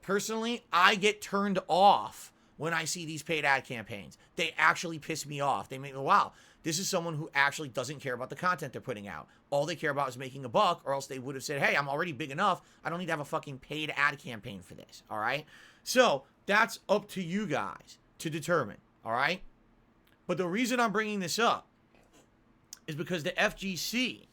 personally, I get turned off when I see these paid ad campaigns. They actually piss me off. They make me, wow, this is someone who actually doesn't care about the content they're putting out. All they care about is making a buck, or else they would have said, hey, I'm already big enough. I don't need to have a fucking paid ad campaign for this. All right? So that's up to you guys to determine. All right? But the reason I'm bringing this up is because the FGC,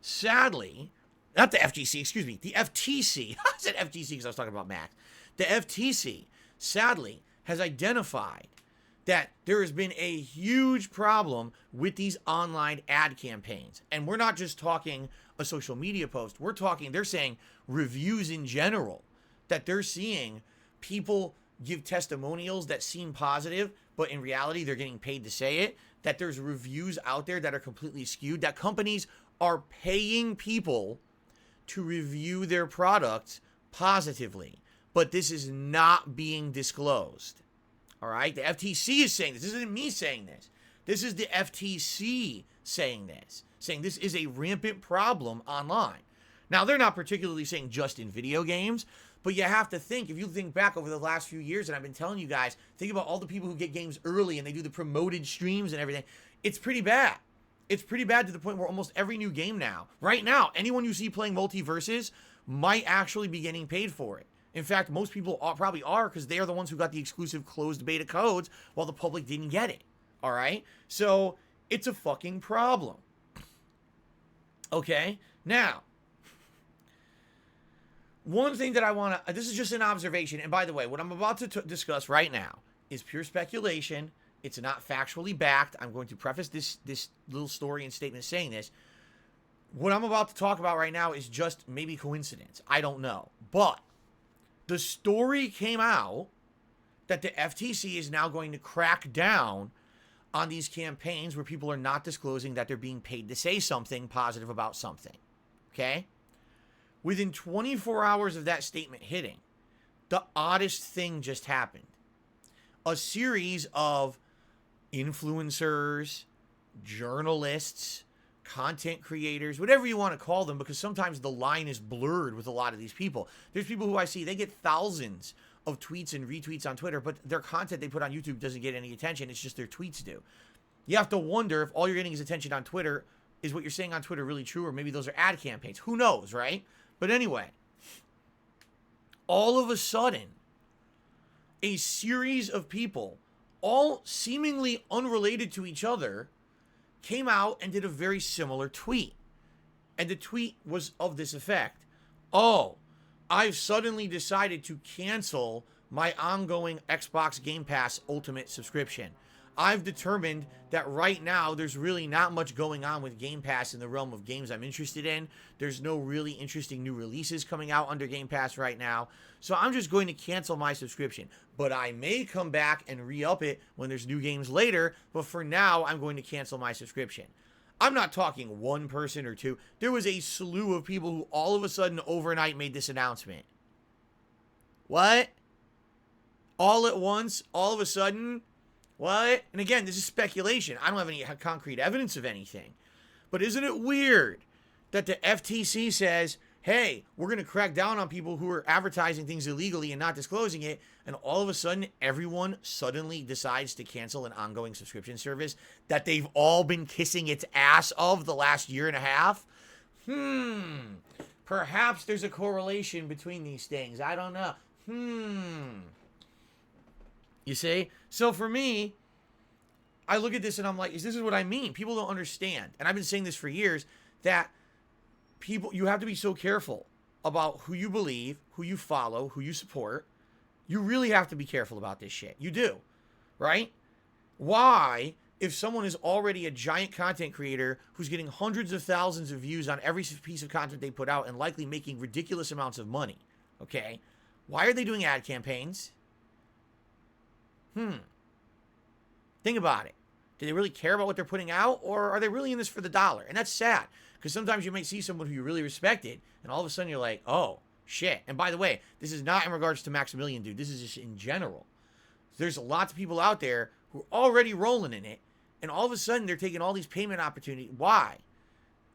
sadly, not the FGC, excuse me, the FTC, I said FGC because I was talking about Mac. The FTC, sadly, has identified that there has been a huge problem with these online ad campaigns. And we're not just talking a social media post. We're talking, they're saying reviews in general, that they're seeing people give testimonials that seem positive, but in reality, they're getting paid to say it, that there's reviews out there that are completely skewed, that companies are paying people to review their products positively, but this is not being disclosed. All right? The FTC is saying this. This isn't me saying this. This is the FTC saying this, saying this is a rampant problem online. Now, they're not particularly saying just in video games, but you have to think, if you think back over the last few years, and I've been telling you guys, think about all the people who get games early and they do the promoted streams and everything. It's pretty bad. It's pretty bad to the point where almost every new game now, right now, anyone you see playing multiverses might actually be getting paid for it. In fact, most people probably are, because they are the ones who got the exclusive closed beta codes while the public didn't get it. All right? So it's a fucking problem. Okay? Now, one thing that I want to, this is just an observation. And by the way, what I'm about to discuss right now is pure speculation. It's not factually backed. I'm going to preface this little story and statement saying this. What I'm about to talk about right now is just maybe coincidence. I don't know. But the story came out that the FTC is now going to crack down on these campaigns where people are not disclosing that they're being paid to say something positive about something. Okay? Within 24 hours of that statement hitting, the oddest thing just happened. A series of influencers, journalists, content creators, whatever you want to call them, because sometimes the line is blurred with a lot of these people. There's people who I see, they get thousands of tweets and retweets on Twitter, but their content they put on YouTube doesn't get any attention. It's just their tweets do. You have to wonder if all you're getting is attention on Twitter. Is what you're saying on Twitter really true? Or maybe those are ad campaigns. Who knows, right? But anyway, all of a sudden, a series of people, all seemingly unrelated to each other, came out and did a very similar tweet. And the tweet was of this effect. Oh, I've suddenly decided to cancel my ongoing Xbox Game Pass Ultimate subscription. I've determined that right now there's really not much going on with Game Pass in the realm of games I'm interested in. There's no really interesting new releases coming out under Game Pass right now. So I'm just going to cancel my subscription. But I may come back and re-up it when there's new games later. But for now, I'm going to cancel my subscription. I'm not talking one person or two. There was a slew of people who all of a sudden overnight made this announcement. What? All at once? All of a sudden? What? And again, this is speculation. I don't have any concrete evidence of anything. But isn't it weird that the FTC says, hey, we're going to crack down on people who are advertising things illegally and not disclosing it, and all of a sudden, everyone suddenly decides to cancel an ongoing subscription service that they've all been kissing its ass of the last year and a half? Perhaps there's a correlation between these things. I don't know. You see? So for me, I look at this and I'm like, this is what I mean. People don't understand. And I've been saying this for years, that people, you have to be so careful about who you believe, who you follow, who you support. You really have to be careful about this shit. You do. Right? Why if someone is already a giant content creator who's getting hundreds of thousands of views on every piece of content they put out and likely making ridiculous amounts of money, okay? Why are they doing ad campaigns? Think about it. Do they really care about what they're putting out, or are they really in this for the dollar? And that's sad, because sometimes you might see someone who you really respected, and all of a sudden you're like, oh, shit. And by the way, this is not in regards to Maximilian, dude. This is just in general. There's lots of people out there who are already rolling in it, and all of a sudden they're taking all these payment opportunities. Why?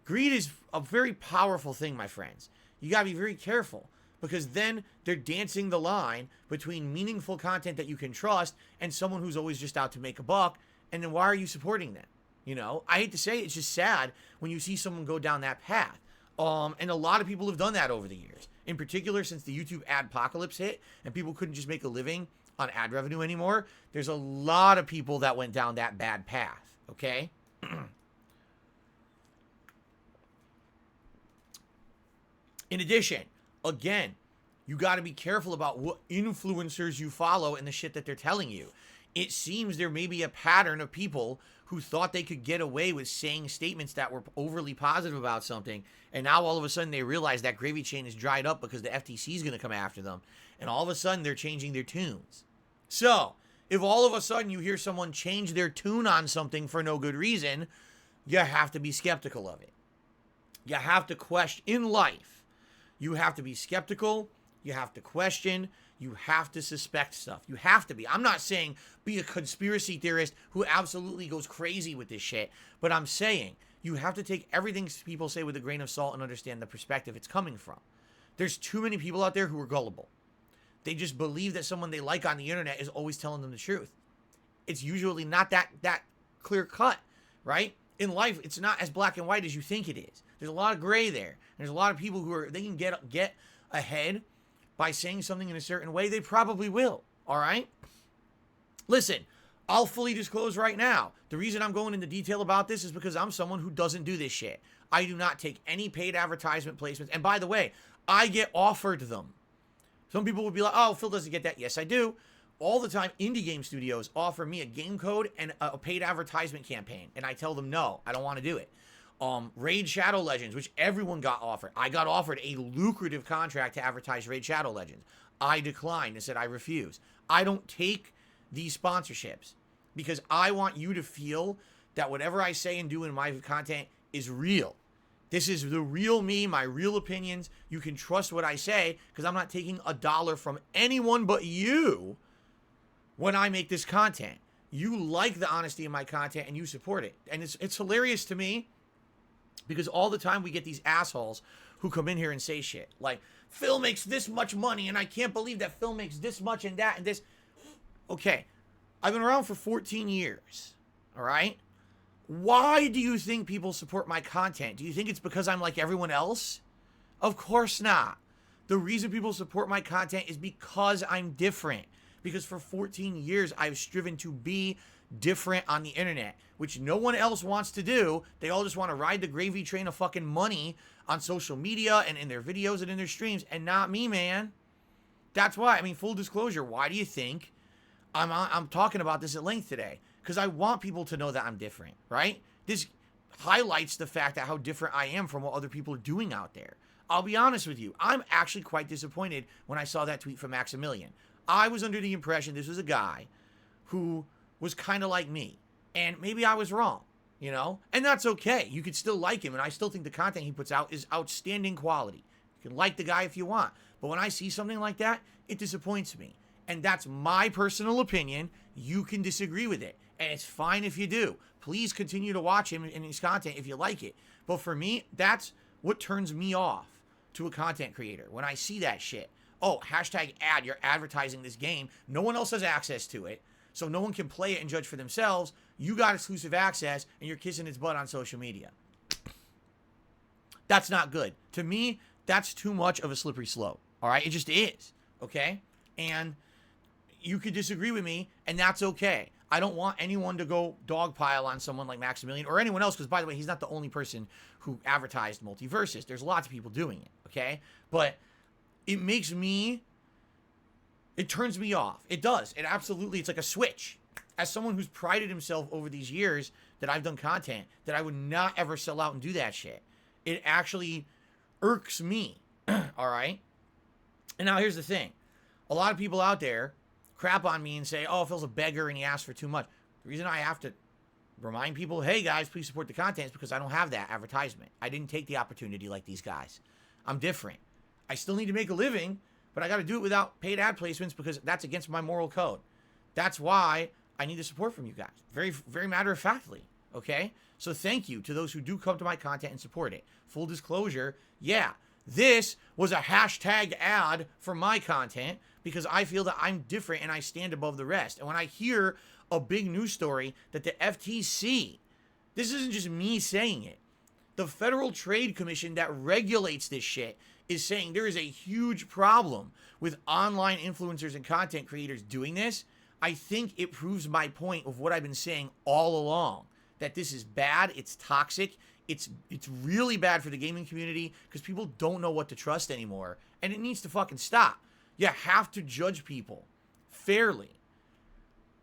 Greed is a very powerful thing, my friends. You got to be very careful, because then they're dancing the line between meaningful content that you can trust and someone who's always just out to make a buck. And then why are you supporting them? You know, I hate to say it, it's just sad when you see someone go down that path. And a lot of people have done that over the years. In particular, since the YouTube adpocalypse hit and people couldn't just make a living on ad revenue anymore, there's a lot of people that went down that bad path, okay? In addition, again, you got to be careful about what influencers you follow and the shit that they're telling you. It seems there may be a pattern of people who thought they could get away with saying statements that were overly positive about something, and now all of a sudden they realize that gravy train is dried up because the FTC is going to come after them, and all of a sudden they're changing their tunes. So, if all of a sudden you hear someone change their tune on something for no good reason, you have to be skeptical of it. You have to question. In life, you have to be skeptical, you have to question, you have to suspect stuff. You have to be. I'm not saying be a conspiracy theorist who absolutely goes crazy with this shit, but I'm saying you have to take everything people say with a grain of salt and understand the perspective it's coming from. There's too many people out there who are gullible. They just believe that someone they like on the internet is always telling them the truth. It's usually not that clear cut, right? In life, it's not as black and white as you think it is. There's a lot of gray there. There's a lot of people who they can get ahead by saying something in a certain way. They probably will, all right? Listen, I'll fully disclose right now. The reason I'm going into detail about this is because I'm someone who doesn't do this shit. I do not take any paid advertisement placements. And by the way, I get offered them. Some people would be like, oh, Phil doesn't get that. Yes, I do. All the time, indie game studios offer me a game code and a paid advertisement campaign. And I tell them, no, I don't want to do it. Raid Shadow Legends, which everyone got offered. I got offered a lucrative contract to advertise Raid Shadow Legends. I declined and said I refuse. I don't take these sponsorships because I want you to feel that whatever I say and do in my content is real. This is the real me, my real opinions. You can trust what I say because I'm not taking a dollar from anyone but you when I make this content. You like the honesty of my content and you support it. And it's hilarious to me because all the time we get these assholes who come in here and say shit like, Phil makes this much money and I can't believe that Phil makes this much and that and this. Okay, I've been around for 14 years, all right? Why do you think people support my content? Do you think it's because I'm like everyone else? Of course not. The reason people support my content is because I'm different. Because for 14 years, I've striven to be different on the internet, which no one else wants to do. They all just want to ride the gravy train of fucking money on social media and in their videos and in their streams, and not me, man. That's why, I mean, full disclosure, why do you think I'm talking about this at length today? Because I want people to know that I'm different, right? This highlights the fact that how different I am from what other people are doing out there. I'll be honest with you. I'm actually quite disappointed when I saw that tweet from Maximilian. I was under the impression this was a guy who was kind of like me. And maybe I was wrong, you know? And that's okay. You could still like him. And I still think the content he puts out is outstanding quality. You can like the guy if you want. But when I see something like that, it disappoints me. And that's my personal opinion. You can disagree with it. And it's fine if you do. Please continue to watch him and his content if you like it. But for me, that's what turns me off to a content creator. When I see that shit. Oh, hashtag ad, you're advertising this game. No one else has access to it. So no one can play it and judge for themselves. You got exclusive access and you're kissing its butt on social media. That's not good. To me, that's too much of a slippery slope. All right? It just is. Okay? And you could disagree with me, and that's okay. I don't want anyone to go dogpile on someone like Maximilian or anyone else, because, by the way, he's not the only person who advertised multiverses. There's lots of people doing it, okay? But it makes me, it turns me off. It does. It absolutely, it's like a switch. as someone who's prided himself over these years that I've done content, that I would not ever sell out and do that shit. It actually irks me. All right? And now here's the thing. A lot of people out there crap on me and say, oh, Phil's a beggar and he asked for too much. The reason I have to remind people, hey guys, please support the content is because I don't have that advertisement. I didn't take the opportunity like these guys. I'm different. I still need to make a living, but I got to do it without paid ad placements because that's against my moral code. That's why I need the support from you guys. Very, very matter of factly. Okay? So thank you to those who do come to my content and support it. Full disclosure, yeah, this was a hashtag ad for my content because I feel that I'm different and I stand above the rest. And when I hear a big news story that the FTC, this isn't just me saying it, the Federal Trade Commission that regulates this shit is saying there is a huge problem with online influencers and content creators doing this, I think it proves my point of what I've been saying all along, that this is bad, it's toxic, it's really bad for the gaming community because people don't know what to trust anymore, and it needs to fucking stop. You have to judge people fairly.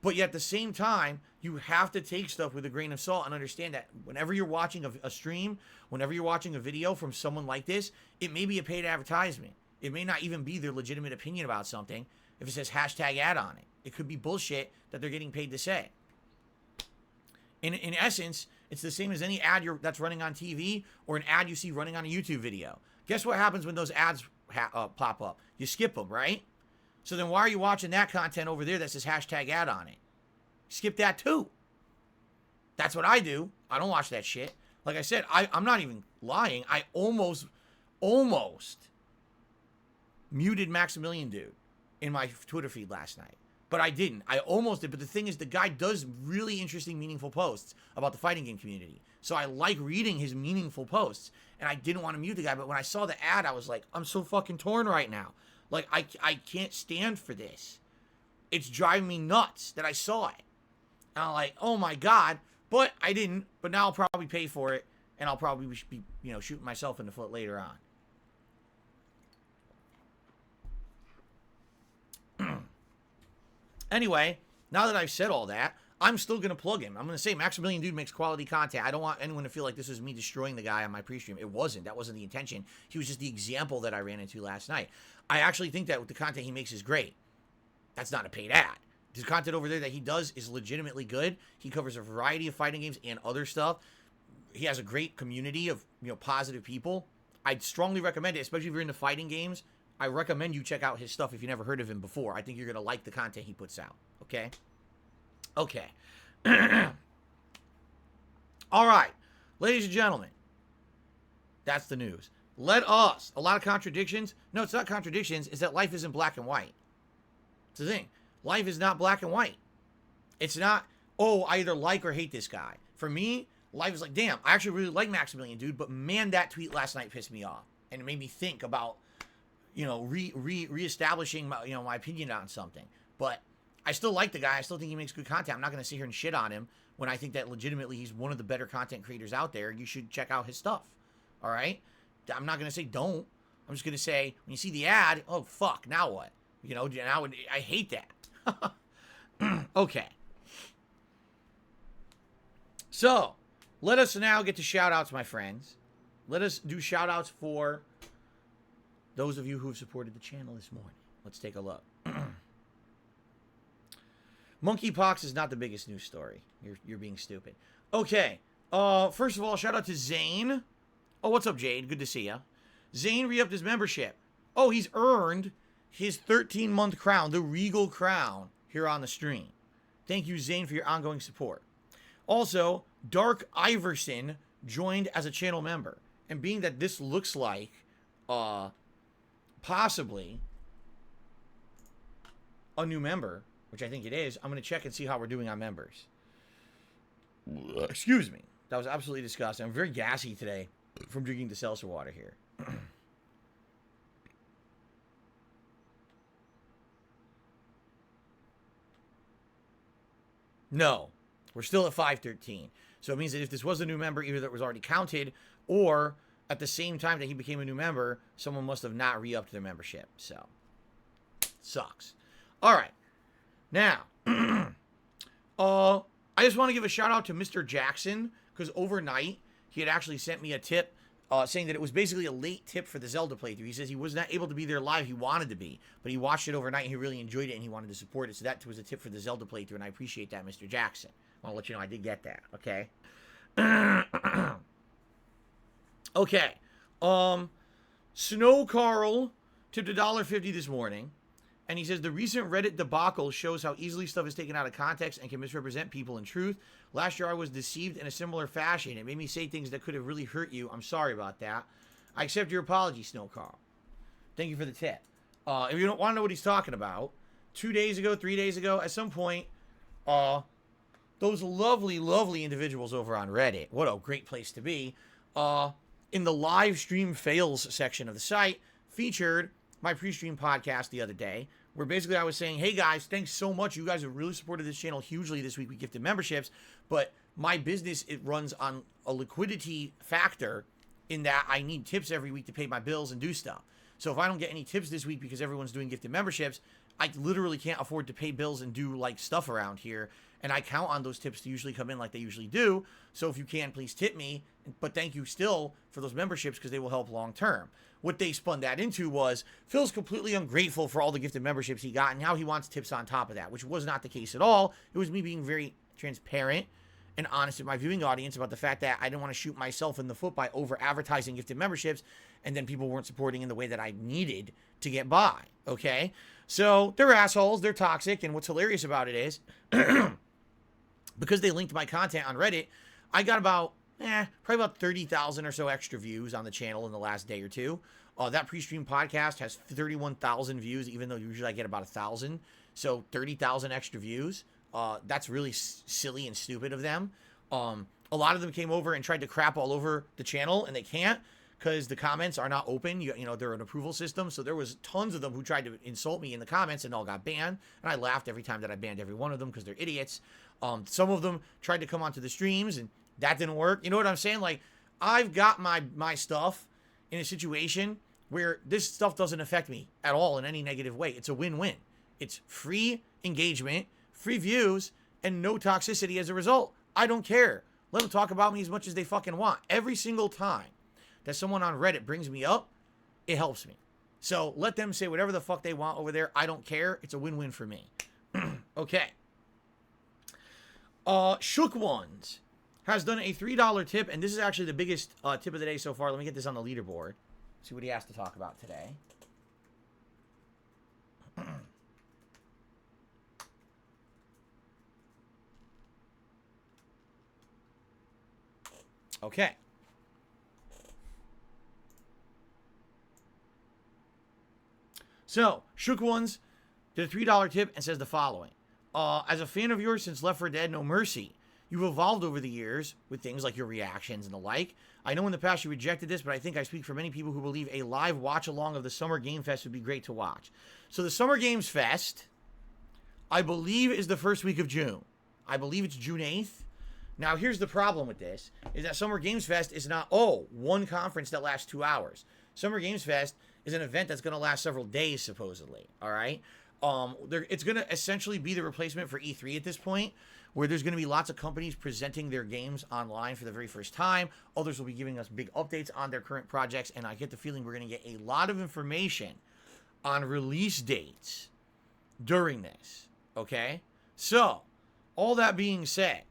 But yet at the same time, you have to take stuff with a grain of salt and understand that whenever you're watching a stream, whenever you're watching a video from someone like this, it may be a paid advertisement. It may not even be their legitimate opinion about something if it says hashtag ad on it. It could be bullshit that they're getting paid to say. In essence, it's the same as any ad that's running on TV or an ad you see running on a YouTube video. Guess what happens when those ads pop up? You skip them, right? So then why are you watching that content over there that says hashtag ad on it? Skip that too. That's what I do. I don't watch that shit. Like I said, I'm not even lying. I almost muted Maximilian Dude in my Twitter feed last night. But I didn't. I almost did. But the thing is, the guy does really interesting, meaningful posts about the fighting game community. So I like reading his meaningful posts. And I didn't want to mute the guy. But when I saw the ad, I was like, I'm so fucking torn right now. Like, I can't stand for this. It's driving me nuts that I saw it. And I'm like, oh my God. But I didn't. But now I'll probably pay for it. And I'll probably be, shooting myself in the foot later on. Anyway, now that I've said all that, I'm still going to plug him. I'm going to say Maximilian Dude makes quality content. I don't want anyone to feel like this is me destroying the guy on my pre-stream. It wasn't. That wasn't the intention. He was just the example that I ran into last night. I actually think that the content he makes is great. That's not a paid ad. The content over there that he does is legitimately good. He covers a variety of fighting games and other stuff. He has a great community of, positive people. I'd strongly recommend it, especially if you're into fighting games. I recommend you check out his stuff if you never heard of him before. I think you're going to like the content he puts out. Okay? Okay. All right. Ladies and gentlemen, that's the news. Let us, a lot of contradictions. No, it's not contradictions. It's that life isn't black and white. It's the thing. Life is not black and white. It's not, oh, I either like or hate this guy. For me, life is like, damn, I actually really like Maximilian Dude, but man, that tweet last night pissed me off. And it made me think about, reestablishing my, my opinion on something. But I still like the guy. I still think he makes good content. I'm not going to sit here and shit on him when I think that legitimately he's one of the better content creators out there. You should check out his stuff. All right? I'm not going to say don't. I'm just going to say, when you see the ad, oh, fuck, now what? Now I hate that. Okay. So, let us now get to shout-outs, my friends. Let us do shout-outs for those of you who have supported the channel this morning. Let's take a look. Monkeypox is not the biggest news story. You're being stupid. Okay. First of all, shout out to Zane. Oh, what's up, Jade? Good to see ya. Zane re-upped his membership. Oh, he's earned his 13-month crown, the Regal Crown, here on the stream. Thank you, Zane, for your ongoing support. Also, Dark Iverson joined as a channel member. And being that this looks like possibly a new member, which I think it is, I'm going to check and see how we're doing on members. Excuse me. That was absolutely disgusting. I'm very gassy today from drinking the seltzer water here. No, we're still at 513. So it means that if this was a new member, either that was already counted, or at the same time that he became a new member, someone must have not re-upped their membership. So, sucks. All right. Now, I just want to give a shout out to Mr. Jackson, because overnight he had actually sent me a tip saying that it was basically a late tip for the Zelda playthrough. He says he was not able to be there live. He wanted to be, but he watched it overnight and he really enjoyed it and he wanted to support it. So that was a tip for the Zelda playthrough, and I appreciate that, Mr. Jackson. I want to let you know I did get that, okay? Okay. Snow Carl tipped $1.50 this morning. And he says, the recent Reddit debacle shows how easily stuff is taken out of context and can misrepresent people in truth. Last year I was deceived in a similar fashion. It made me say things that could have really hurt you. I'm sorry about that. I accept your apology, Snow Carl. Thank you for the tip. If you don't want to know what he's talking about, 2 days ago, 3 days ago, at some point, those lovely, lovely individuals over on Reddit, what a great place to be, in the live stream fails section of the site, featured my PreStream podcast the other day, where basically I was saying, hey guys, thanks so much. You guys have really supported this channel hugely this week with gifted memberships, but my business, it runs on a liquidity factor in that I need tips every week to pay my bills and do stuff. So if I don't get any tips this week because everyone's doing gifted memberships, I literally can't afford to pay bills and do like stuff around here. And I count on those tips to usually come in like they usually do. So if you can, please tip me. But thank you still for those memberships because they will help long term. What they spun that into was Phil's completely ungrateful for all the gifted memberships he got, and now he wants tips on top of that, which was not the case at all. It was me being very transparent and honest with my viewing audience about the fact that I didn't want to shoot myself in the foot by over advertising gifted memberships, and then people weren't supporting in the way that I needed to get by. Okay, so they're assholes, they're toxic, and what's hilarious about it is because they linked my content on Reddit, I got about probably about 30,000 or so extra views on the channel in the last day or two. That PreStream podcast has 31,000 views, even though usually I get about 1,000. So 30,000 extra views. That's really silly and stupid of them. A lot of them came over and tried to crap all over the channel, and they can't because the comments are not open. You know, they're an approval system. So there was tons of them who tried to insult me in the comments and all got banned. And I laughed every time that I banned every one of them because they're idiots. Some of them tried to come onto the streams and that didn't work. You know what I'm saying? Like, I've got my stuff in a situation where this stuff doesn't affect me at all in any negative way. It's a win-win. It's free engagement, free views, and no toxicity as a result. I don't care. Let them talk about me as much as they fucking want. Every single time that someone on Reddit brings me up, it helps me. So let them say whatever the fuck they want over there. I don't care. It's a win-win for me. Okay. Shook Ones has done a $3 tip, and this is actually the biggest tip of the day so far. Let me get this on the leaderboard. See what he has to talk about today. Okay. So, Shook Ones did a $3 tip and says the following. As a fan of yours since Left 4 Dead No Mercy, you've evolved over the years with things like your reactions and the like. I know in the past you rejected this, but I think I speak for many people who believe a live watch-along of the Summer Game Fest would be great to watch. So the Summer Games Fest, I believe, is the first week of June. I believe it's June 8th. Now, here's the problem with this, is that Summer Games Fest is not, one conference that lasts 2 hours. Summer Games Fest is an event that's going to last several days, supposedly, all right? It's going to essentially be the replacement for E3 at this point, where there's going to be lots of companies presenting their games online for the very first time. Others will be giving us big updates on their current projects, and I get the feeling we're going to get a lot of information on release dates during this, okay? So, all that being said,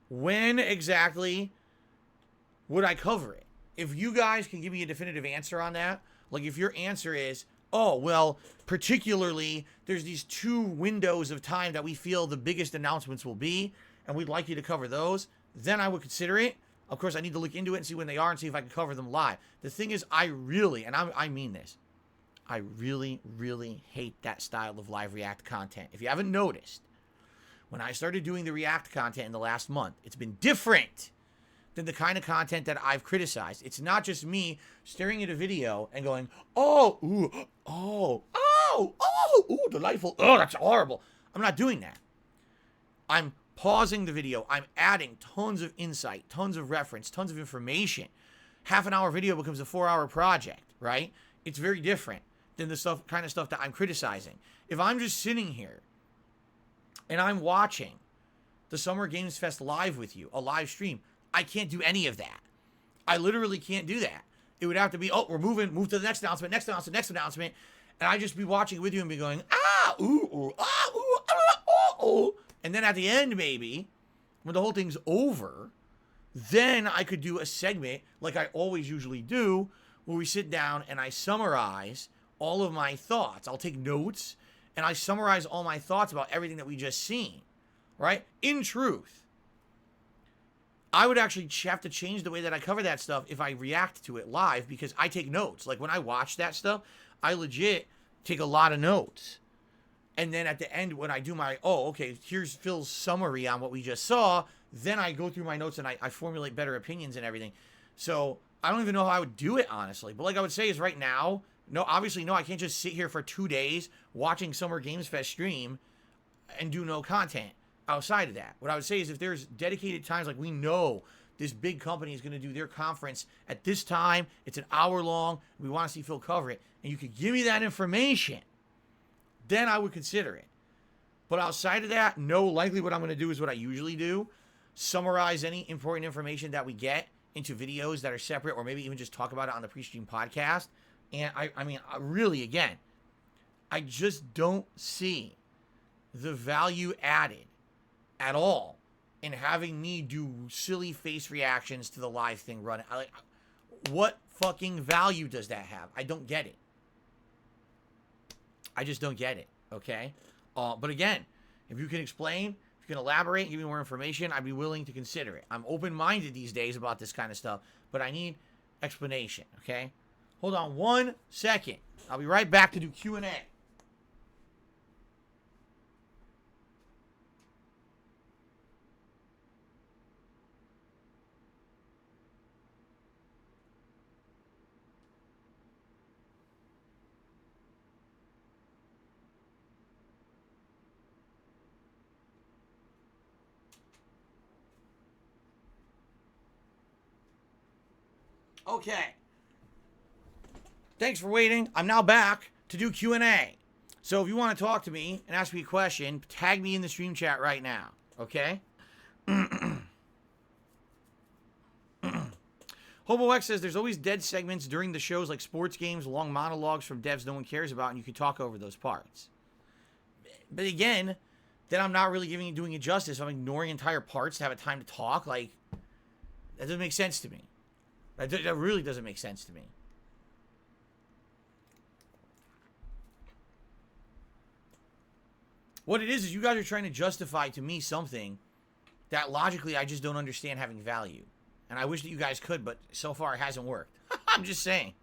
when exactly would I cover it? If you guys can give me a definitive answer on that, like if your answer is, particularly there's these 2 windows of time that we feel the biggest announcements will be, and we'd like you to cover those, then I would consider it. Of course, I need to look into it and see when they are and see if I can cover them live. The thing is, I mean this, I really, really hate that style of live React content. If you haven't noticed, when I started doing the React content in the last month, it's been different than the kind of content that I've criticized. It's not just me staring at a video and going, delightful, that's horrible. I'm not doing that. I'm pausing the video. I'm adding tons of insight, tons of reference, tons of information. Half an hour video becomes a 4-hour project, right? It's very different than the kind of stuff that I'm criticizing. If I'm just sitting here and I'm watching the Summer Games Fest live with you, a live stream, I can't do any of that. I literally can't do that. It would have to be, oh, we're move to the next announcement, and I'd just be watching with you and be going, ah, ooh, ooh, ah, ooh, ah, ooh, ooh. And then at the end, maybe, when the whole thing's over, then I could do a segment like I always usually do, where we sit down and I summarize all of my thoughts. I'll take notes and I summarize all my thoughts about everything that we just seen, right? In truth, I would actually have to change the way that I cover that stuff if I react to it live, because I take notes. Like when I watch that stuff, I legit take a lot of notes. And then at the end, when I do my, oh, okay, here's Phil's summary on what we just saw, then I go through my notes and I formulate better opinions and everything. So I don't even know how I would do it, honestly. But like I would say is right now, no, obviously, no, I can't just sit here for 2 days watching Summer Games Fest stream and do no content outside of that. What I would say is if there's dedicated times, like we know this big company is going to do their conference at this time, it's an hour long, we want to see Phil cover it, and you could give me that information, then I would consider it. But outside of that, no, likely what I'm going to do is what I usually do, summarize any important information that we get into videos that are separate, or maybe even just talk about it on the PreStream podcast. And I mean, really, again, I just don't see the value added at all in having me do silly face reactions to the live thing running. What fucking value does that have? I don't get it. I just don't get it, okay? But again, if you can explain, if you can elaborate, give me more information, I'd be willing to consider it. I'm open-minded these days about this kind of stuff, but I need explanation, okay? Hold on 1 second. I'll be right back to do Q&A. Okay. Thanks for waiting. I'm now back to do Q&A. So if you want to talk to me and ask me a question, tag me in the stream chat right now. Okay? Hobo X says there's always dead segments during the shows like sports games, long monologues from devs no one cares about, and you can talk over those parts. But again, then I'm not really doing it justice. I'm ignoring entire parts to have a time to talk. Like, that doesn't make sense to me. That really doesn't make sense to me. What it is you guys are trying to justify to me something that logically I just don't understand having value. And I wish that you guys could, but so far it hasn't worked. I'm just saying.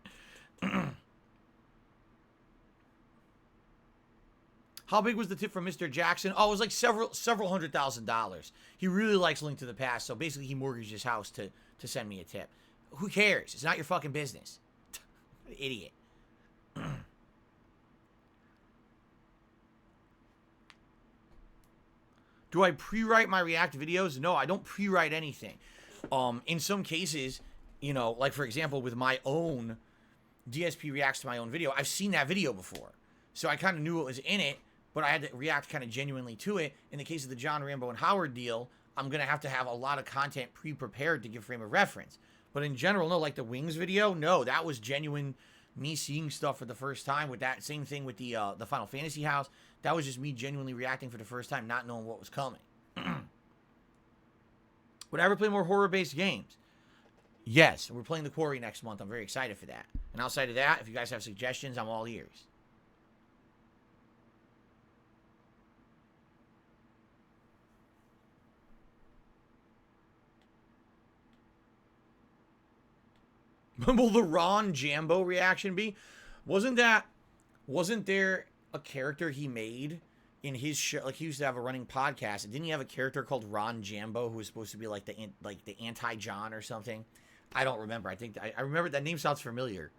How big was the tip from Mr. Jackson? Oh, it was like several $100,000. He really likes Link to the Past, so basically he mortgaged his house to send me a tip. Who cares? It's not your fucking business. Idiot. Do I pre-write my React videos? No, I don't pre-write anything. In some cases, you know, like for example, with my own DSP reacts to my own video, I've seen that video before. So I kind of knew what was in it, but I had to react kind of genuinely to it. In the case of the John Rambo and Howard deal, I'm going to have a lot of content pre-prepared to give frame of reference. But in general, no, like the Wings video, no, that was genuine me seeing stuff for the first time. With that same thing with the Final Fantasy house, that was just me genuinely reacting for the first time, not knowing what was coming. Would I ever play more horror-based games? Yes, we're playing The Quarry next month. I'm very excited for that. And outside of that, if you guys have suggestions, I'm all ears. Will the Ron Jambo reaction be? Wasn't there a character he made in his show? Like, he used to have a running podcast. And didn't he have a character called Ron Jambo who was supposed to be like the anti-John or something? I don't remember. I remember that name sounds familiar.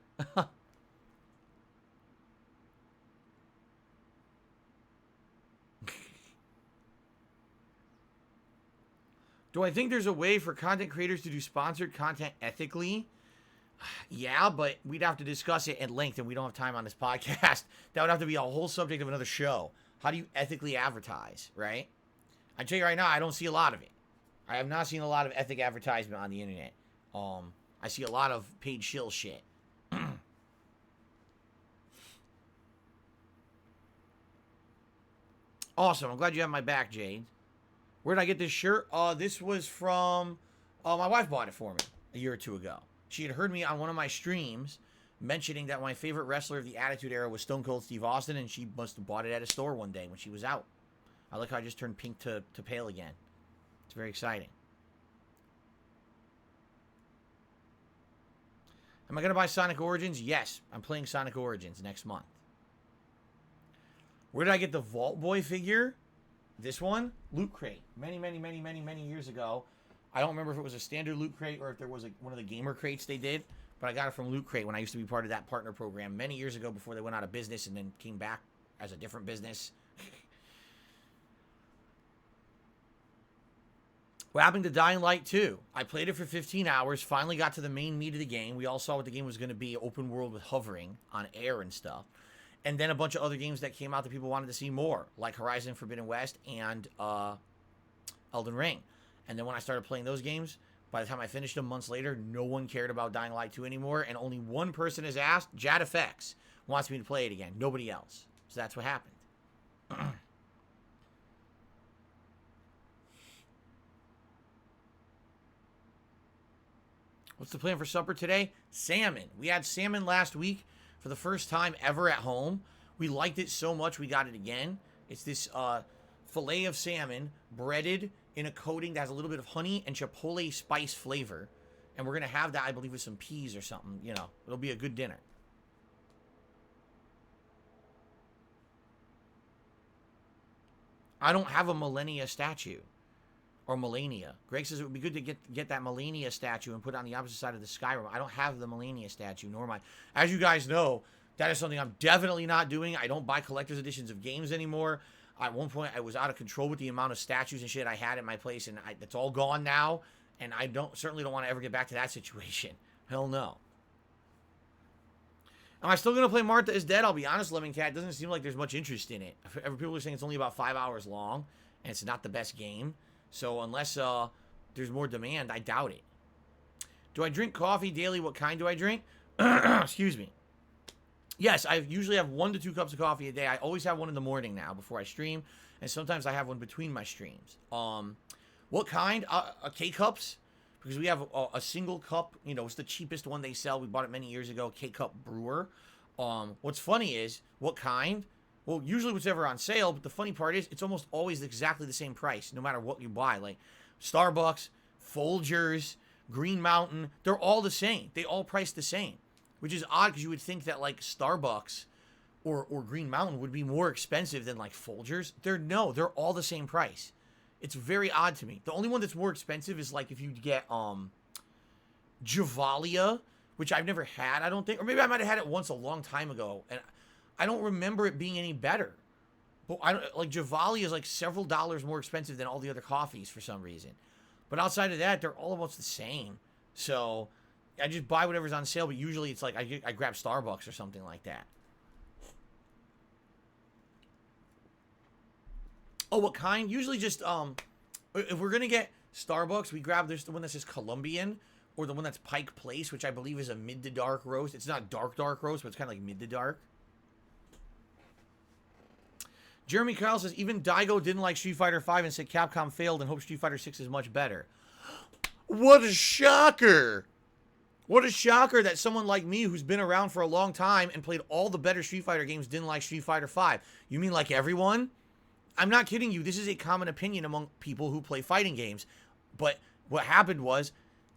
Do I think there's a way for content creators to do sponsored content ethically? Yeah, but we'd have to discuss it at length, and we don't have time on this podcast. That would have to be a whole subject of another show. How do you ethically advertise, right? I tell you right now, I don't see a lot of it. I have not seen a lot of ethic advertisement on the internet. I see a lot of paid shill shit. Awesome. I'm glad you have my back, Jade. Where did I get this shirt? This was from... my wife bought it for me a year or two ago. She had heard me on one of my streams mentioning that my favorite wrestler of the Attitude Era was Stone Cold Steve Austin, and she must have bought it at a store one day when she was out. I like how I just turned pink to pale again. It's very exciting. Am I going to buy Sonic Origins? Yes. I'm playing Sonic Origins next month. Where did I get the Vault Boy figure? This one? Loot Crate. Many years ago. I don't remember if it was a standard Loot Crate or if there was one of the gamer crates they did. But I got it from Loot Crate when I used to be part of that partner program many years ago before they went out of business and then came back as a different business. What happened to Dying Light 2? I played it for 15 hours, finally got to the main meat of the game. We all saw what the game was going to be, open world with hovering on air and stuff. And then a bunch of other games that came out that people wanted to see more, like Horizon Forbidden West and Elden Ring. And then when I started playing those games, by the time I finished them months later, no one cared about Dying Light 2 anymore, and only one person has asked, Jad FX, wants me to play it again. Nobody else. So that's what happened. What's the plan for supper today? Salmon. We had salmon last week for the first time ever at home. We liked it so much we got it again. It's this fillet of salmon breaded in a coating that has a little bit of honey and chipotle spice flavor. And we're going to have that, I believe, with some peas or something. You know, it'll be a good dinner. I don't have a Millennia statue. Or Melania. Greg says it would be good to get that Melania statue and put it on the opposite side of the Skyrim. I don't have the Melania statue, nor am I. As you guys know, that is something I'm definitely not doing. I don't buy collector's editions of games anymore. At one point, I was out of control with the amount of statues and shit I had at my place, and it's all gone now. And I certainly don't want to ever get back to that situation. Hell no. Am I still going to play Martha is Dead? I'll be honest, Lemon Cat. It doesn't seem like there's much interest in it. People are saying it's only about 5 hours long, and it's not the best game. So unless there's more demand, I doubt it. Do I drink coffee daily? What kind do I drink? Excuse me. Yes, I usually have 1 to 2 cups of coffee a day. I always have one in the morning now before I stream, and sometimes I have one between my streams. What kind? K-Cups, because we have a single cup. You know, it's the cheapest one they sell. We bought it many years ago, K-Cup Brewer. What's funny is, what kind? Well, usually whatever on sale, but the funny part is it's almost always exactly the same price, no matter what you buy. Like Starbucks, Folgers, Green Mountain, they're all the same. They all price the same, which is odd because you would think that like Starbucks or Green Mountain would be more expensive than like Folgers. They're all the same price. It's very odd to me. The only one that's more expensive is like if you get Javalia, which I've never had, I don't think, or maybe I might have had it once a long time ago, and I don't remember it being any better. But like Javalia is like several dollars more expensive than all the other coffees for some reason. But outside of that, they're all almost the same. So I just buy whatever's on sale, but usually it's like I grab Starbucks or something like that. Oh, what kind? Usually just if we're gonna get Starbucks, we grab the one that says Colombian or the one that's Pike Place, which I believe is a mid to dark roast. It's not dark roast, but it's kind of like mid to dark. Jeremy Kyle says, even Daigo didn't like Street Fighter V and said Capcom failed and hopes Street Fighter 6 is much better. What a shocker! What a shocker that someone like me, who's been around for a long time and played all the better Street Fighter games, didn't like Street Fighter V. You mean like everyone? I'm not kidding you. This is a common opinion among people who play fighting games. But what happened was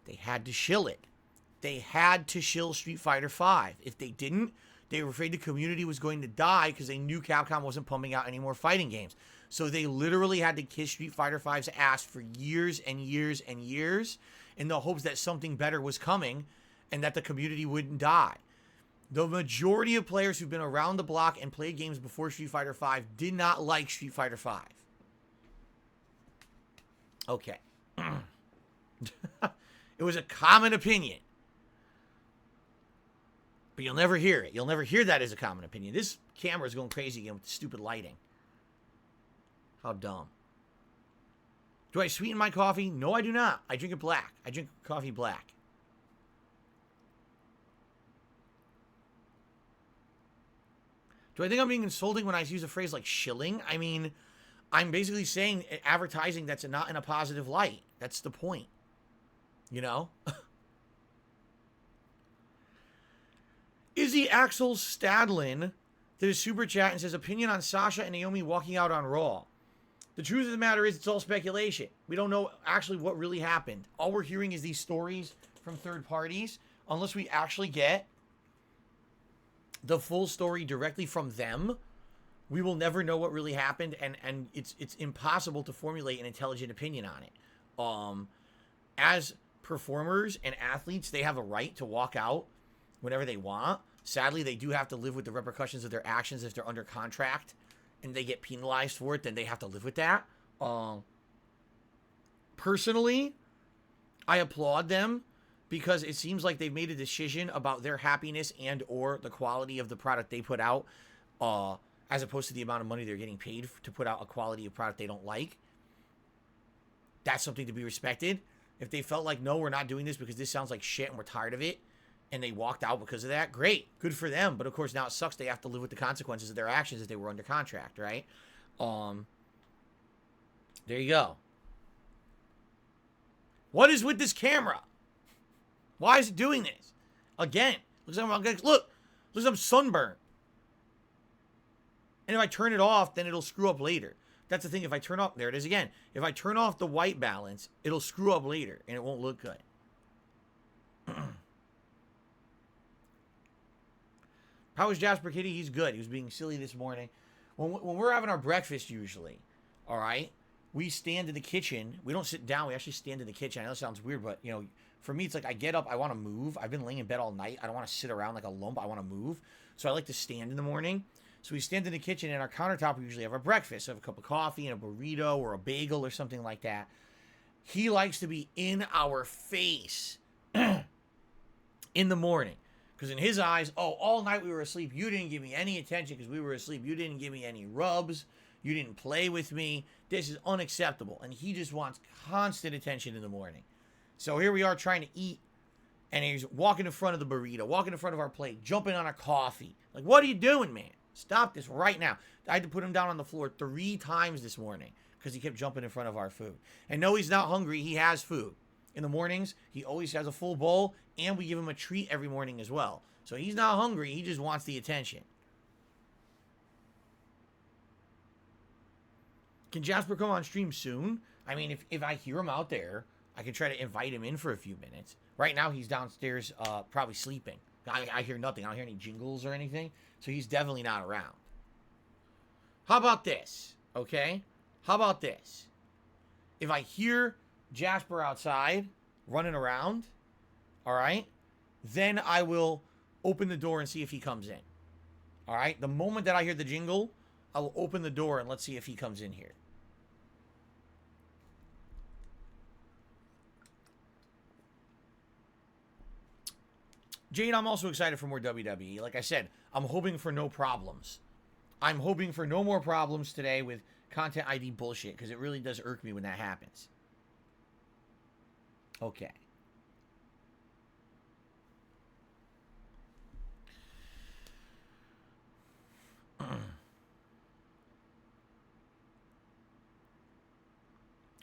they had to shill it. They had to shill Street Fighter V. If they didn't, they were afraid the community was going to die because they knew Capcom wasn't pumping out any more fighting games. So they literally had to kiss Street Fighter V's ass for years and years and years in the hopes that something better was coming and that the community wouldn't die. The majority of players who've been around the block and played games before Street Fighter V did not like Street Fighter V. Okay. It was a common opinion. But you'll never hear it. You'll never hear that as a common opinion. This camera is going crazy again with the stupid lighting. How dumb. Do I sweeten my coffee? No, I do not. I drink it black. I drink coffee black. Do I think I'm being insulting when I use a phrase like shilling? I mean, I'm basically saying advertising that's not in a positive light. That's the point. You know? Izzy Axel Stadlin did a super chat and says, opinion on Sasha and Naomi walking out on Raw. The truth of the matter is it's all speculation. We don't know actually what really happened. All we're hearing is these stories from third parties. Unless we actually get the full story directly from them, we will never know what really happened, and it's impossible to formulate an intelligent opinion on it. As performers and athletes, they have a right to walk out whenever they want. Sadly, they do have to live with the repercussions of their actions if they're under contract and they get penalized for it, then they have to live with that. Personally, I applaud them because it seems like they've made a decision about their happiness and or the quality of the product they put out, as opposed to the amount of money they're getting paid to put out a quality of product they don't like. That's something to be respected. If they felt like, no, we're not doing this because this sounds like shit and we're tired of it, and they walked out because of that, great. Good for them. But, of course, now it sucks they have to live with the consequences of their actions if they were under contract, right? There you go. What is with this camera? Why is it doing this? Again, looks like I'm sunburned. And if I turn it off, then it'll screw up later. That's the thing. If I turn off, there it is again. If I turn off the white balance, it'll screw up later and it won't look good. How is Jasper Kitty? He's good. He was being silly this morning. When we're having our breakfast usually, all right, we stand in the kitchen. We don't sit down. We actually stand in the kitchen. I know it sounds weird, but, you know, for me, it's like I get up. I want to move. I've been laying in bed all night. I don't want to sit around like a lump. I want to move. So I like to stand in the morning. So we stand in the kitchen, and our countertop, we usually have our breakfast. So I have a cup of coffee and a burrito or a bagel or something like that. He likes to be in our face in the morning. Because in his eyes, oh, all night we were asleep. You didn't give me any attention because we were asleep. You didn't give me any rubs. You didn't play with me. This is unacceptable. And he just wants constant attention in the morning. So here we are trying to eat. And he's walking in front of the burrito, walking in front of our plate, jumping on our coffee. Like, what are you doing, man? Stop this right now. I had to put him down on the floor 3 times this morning because he kept jumping in front of our food. And no, he's not hungry. He has food. In the mornings, he always has a full bowl, and we give him a treat every morning as well. So he's not hungry. He just wants the attention. Can Jasper come on stream soon? I mean, if I hear him out there, I can try to invite him in for a few minutes. Right now, he's downstairs probably sleeping. I hear nothing. I don't hear any jingles or anything. So he's definitely not around. How about this? Okay? How about this? If I hear Jasper outside running around, all right, then I will open the door and see if he comes in. All right? The moment that I hear the jingle, I will open the door and let's see if he comes in here. Jade, I'm also excited for more WWE. Like I said, I'm hoping for no problems. I'm hoping for no more problems today with content ID bullshit, because it really does irk me when that happens. Okay.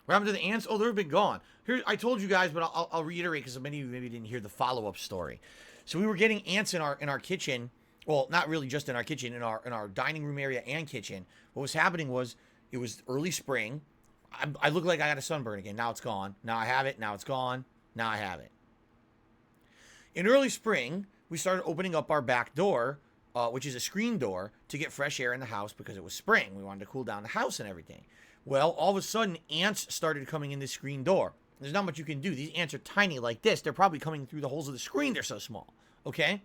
What happened to the ants? Oh, they've been gone. Here, I told you guys, but I'll reiterate because many of you maybe didn't hear the follow-up story. So we were getting ants in our kitchen. Well, not really just in our kitchen, in our dining room area and kitchen. What was happening was it was early spring. I look like I got a sunburn again. Now it's gone. Now I have it. Now it's gone. Now I have it. In early spring, we started opening up our back door, which is a screen door, to get fresh air in the house because it was spring. We wanted to cool down the house and everything. Well, all of a sudden, ants started coming in the screen door. There's not much you can do. These ants are tiny like this. They're probably coming through the holes of the screen. They're so small. Okay?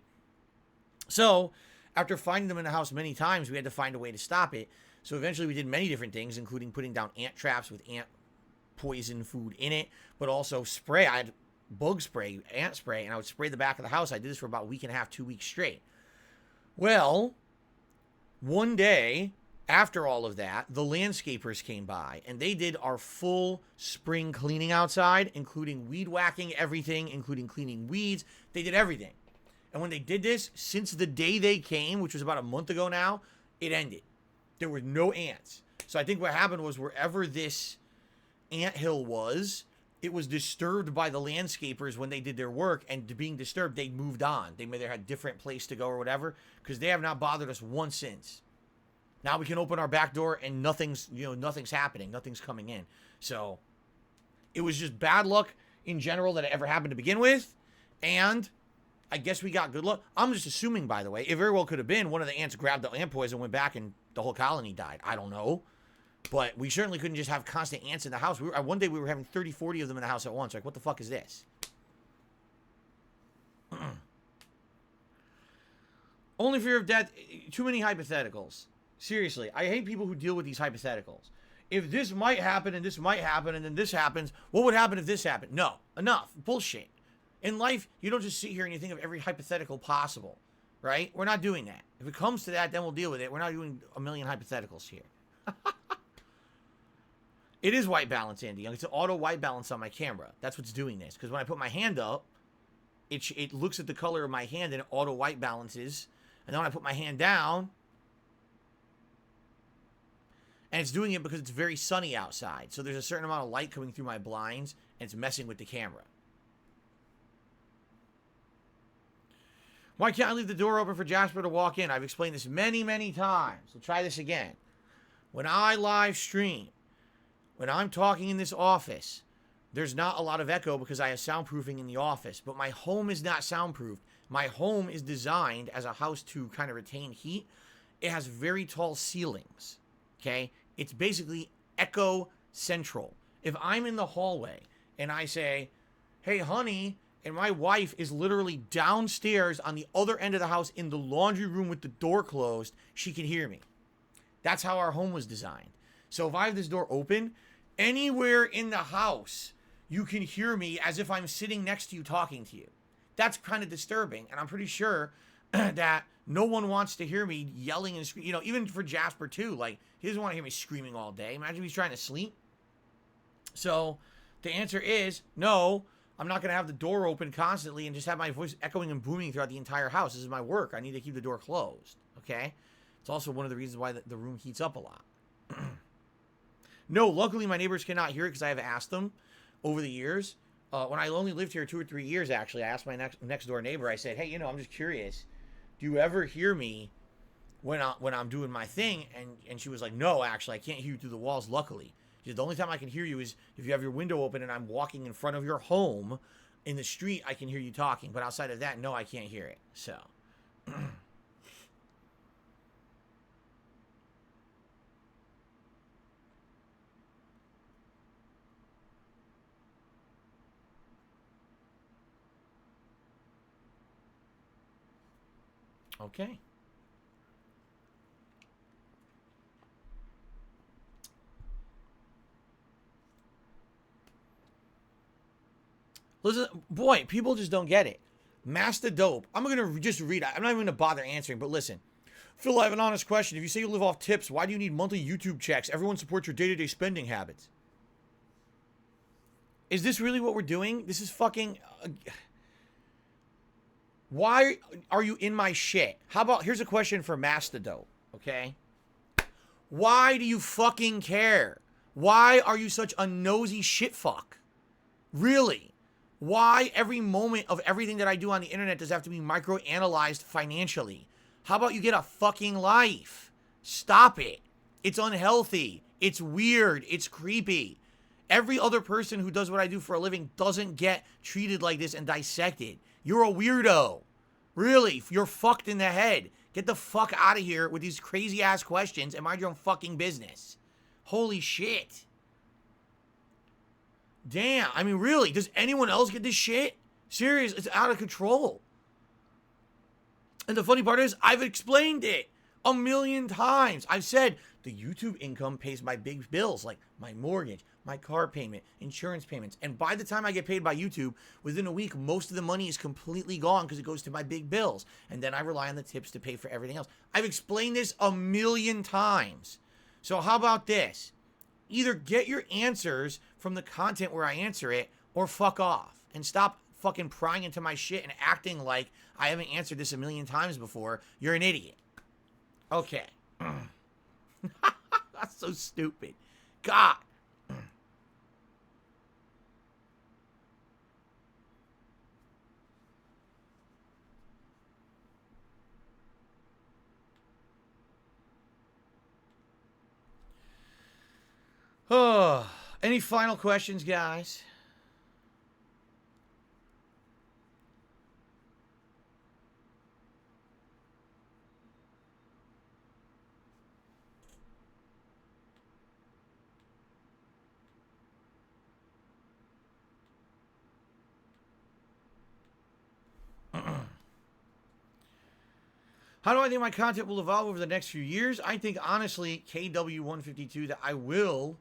So, after finding them in the house many times, we had to find a way to stop it. So eventually we did many different things, including putting down ant traps with ant poison food in it, but also spray. I had bug spray, ant spray, and I would spray the back of the house. I did this for about a week and a half, 2 weeks straight. Well, one day, After all of that, the landscapers came by and they did our full spring cleaning outside, including weed whacking everything, including cleaning weeds. They did everything. And when they did this, since the day they came, which was about a month ago now, it ended. There were no ants. So I think what happened was wherever this anthill was, it was disturbed by the landscapers when they did their work, and being disturbed, they moved on. They may have had a different place to go or whatever, because they have not bothered us once since. Now we can open our back door and nothing's happening. Nothing's coming in. So it was just bad luck in general that it ever happened to begin with. And I guess we got good luck. I'm just assuming, by the way, it very well could have been one of the ants grabbed the ant poison, went back, and the whole colony died. I don't know. But we certainly couldn't just have constant ants in the house. One day we were having 30, 40 of them in the house at once. Like, what the fuck is this? Only fear of death. Too many hypotheticals. Seriously, I hate people who deal with these hypotheticals. If this might happen and this might happen and then this happens, what would happen if this happened? No, enough. Bullshit. In life, you don't just sit here and you think of every hypothetical possible, right? We're not doing that. If it comes to that, then we'll deal with it. We're not doing a million hypotheticals here. It is white balance, Andy Young. It's an auto white balance on my camera. That's what's doing this. Because when I put my hand up, it looks at the color of my hand and it auto white balances. And then when I put my hand down, and it's doing it because it's very sunny outside. So there's a certain amount of light coming through my blinds, and it's messing with the camera. Why can't I leave the door open for Jasper to walk in? I've explained this many, many times. So try this again. When I live stream, when I'm talking in this office, there's not a lot of echo because I have soundproofing in the office. But my home is not soundproofed. My home is designed as a house to kind of retain heat. It has very tall ceilings. Okay? It's basically echo central. If I'm in the hallway and I say, hey, honey, and my wife is literally downstairs on the other end of the house in the laundry room with the door closed, she can hear me. That's how our home was designed. So if I have this door open, anywhere in the house, you can hear me as if I'm sitting next to you talking to you. That's kind of disturbing. And I'm pretty sure that no one wants to hear me yelling and screaming. You know, even for Jasper too, like, he doesn't want to hear me screaming all day. Imagine if he's trying to sleep. So the answer is no. I'm not going to have the door open constantly and just have my voice echoing and booming throughout the entire house. This is my work. I need to keep the door closed. Okay? It's also one of the reasons why the room heats up a lot. No, luckily my neighbors cannot hear it because I have asked them over the years. When I only lived here 2 or 3 years, actually, I asked my next door neighbor. I said, hey, you know, I'm just curious. Do you ever hear me when I'm doing my thing? And she was like, no, actually, I can't hear you through the walls, luckily. She said, the only time I can hear you is if you have your window open and I'm walking in front of your home in the street, I can hear you talking. But outside of that, no, I can't hear it. So. Okay. Listen, boy, people just don't get it. Master Dope. I'm going to just read it. I'm not even going to bother answering, but listen. Phil, I have an honest question. If you say you live off tips, why do you need monthly YouTube checks? Everyone supports your day-to-day spending habits. Is this really what we're doing? This is fucking... Why are you in my shit? How about, here's a question for Master Dope, okay? Why do you fucking care? Why are you such a nosy shit fuck? Really? Why every moment of everything that I do on the internet does have to be micro-analyzed financially? How about you get a fucking life? Stop it. It's unhealthy. It's weird. It's creepy. Every other person who does what I do for a living doesn't get treated like this and dissected. You're a weirdo. Really, you're fucked in the head. Get the fuck out of here with these crazy-ass questions and mind your own fucking business. Holy shit. Damn, I mean, really, does anyone else get this shit? Serious, it's out of control. And the funny part is, I've explained it a million times. I've said, the YouTube income pays my big bills, like my mortgage, my car payment, insurance payments. And by the time I get paid by YouTube, within a week, most of the money is completely gone because it goes to my big bills. And then I rely on the tips to pay for everything else. I've explained this a million times. So how about this? Either get your answers from the content where I answer it, or fuck off. And stop fucking prying into my shit and acting like I haven't answered this a million times before. You're an idiot. Okay. That's so stupid. God. Oh, any final questions, guys? How do I think my content will evolve over the next few years? I think, honestly, KW152, that I will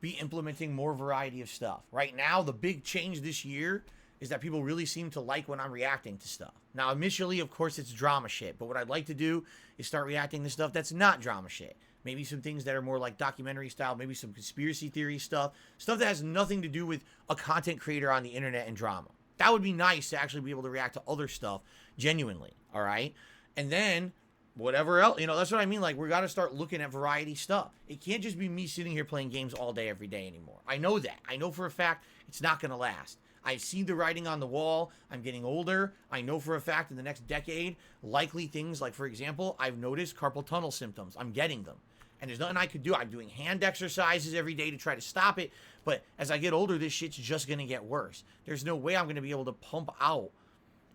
be implementing more variety of stuff. Right now, the big change this year is that people really seem to like when I'm reacting to stuff. Now, initially, of course, it's drama shit. But what I'd like to do is start reacting to stuff that's not drama shit. Maybe some things that are more like documentary style. Maybe some conspiracy theory stuff. Stuff that has nothing to do with a content creator on the internet and drama. That would be nice to actually be able to react to other stuff genuinely. All right? And then whatever else, that's what I mean. Like, we got to start looking at variety stuff. It can't just be me sitting here playing games all day, every day anymore. I know that. I know for a fact it's not going to last. I see the writing on the wall. I'm getting older. I know for a fact in the next decade, likely things like, for example, I've noticed carpal tunnel symptoms. I'm getting them. And there's nothing I could do. I'm doing hand exercises every day to try to stop it. But as I get older, this shit's just going to get worse. There's no way I'm going to be able to pump out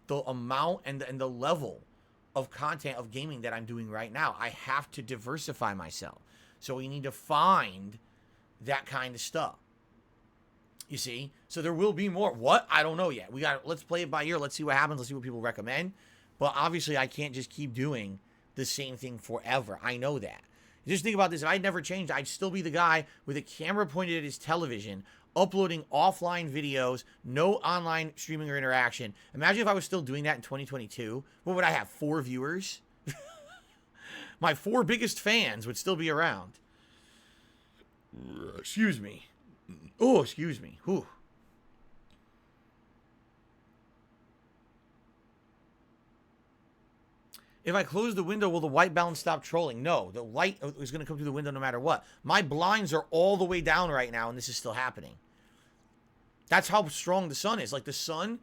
the amount and the level of content of gaming that I'm doing right now. I have to diversify myself. So we need to find that kind of stuff. You see? So there will be more. What? I don't know yet. Let's play it by ear. Let's see what happens. Let's see what people recommend. But obviously I can't just keep doing the same thing forever. I know that. Just think about this. If I'd never changed, I'd still be the guy with a camera pointed at his television, uploading offline videos, no online streaming or interaction. Imagine if I was still doing that in 2022. What would I have? 4 viewers? My 4 biggest fans would still be around. Excuse me. Oh, excuse me. Whew. If I close the window, will the white balance stop trolling? No, the light is going to come through the window no matter what. My blinds are all the way down right now, and this is still happening. That's how strong the sun is. Like, the sun,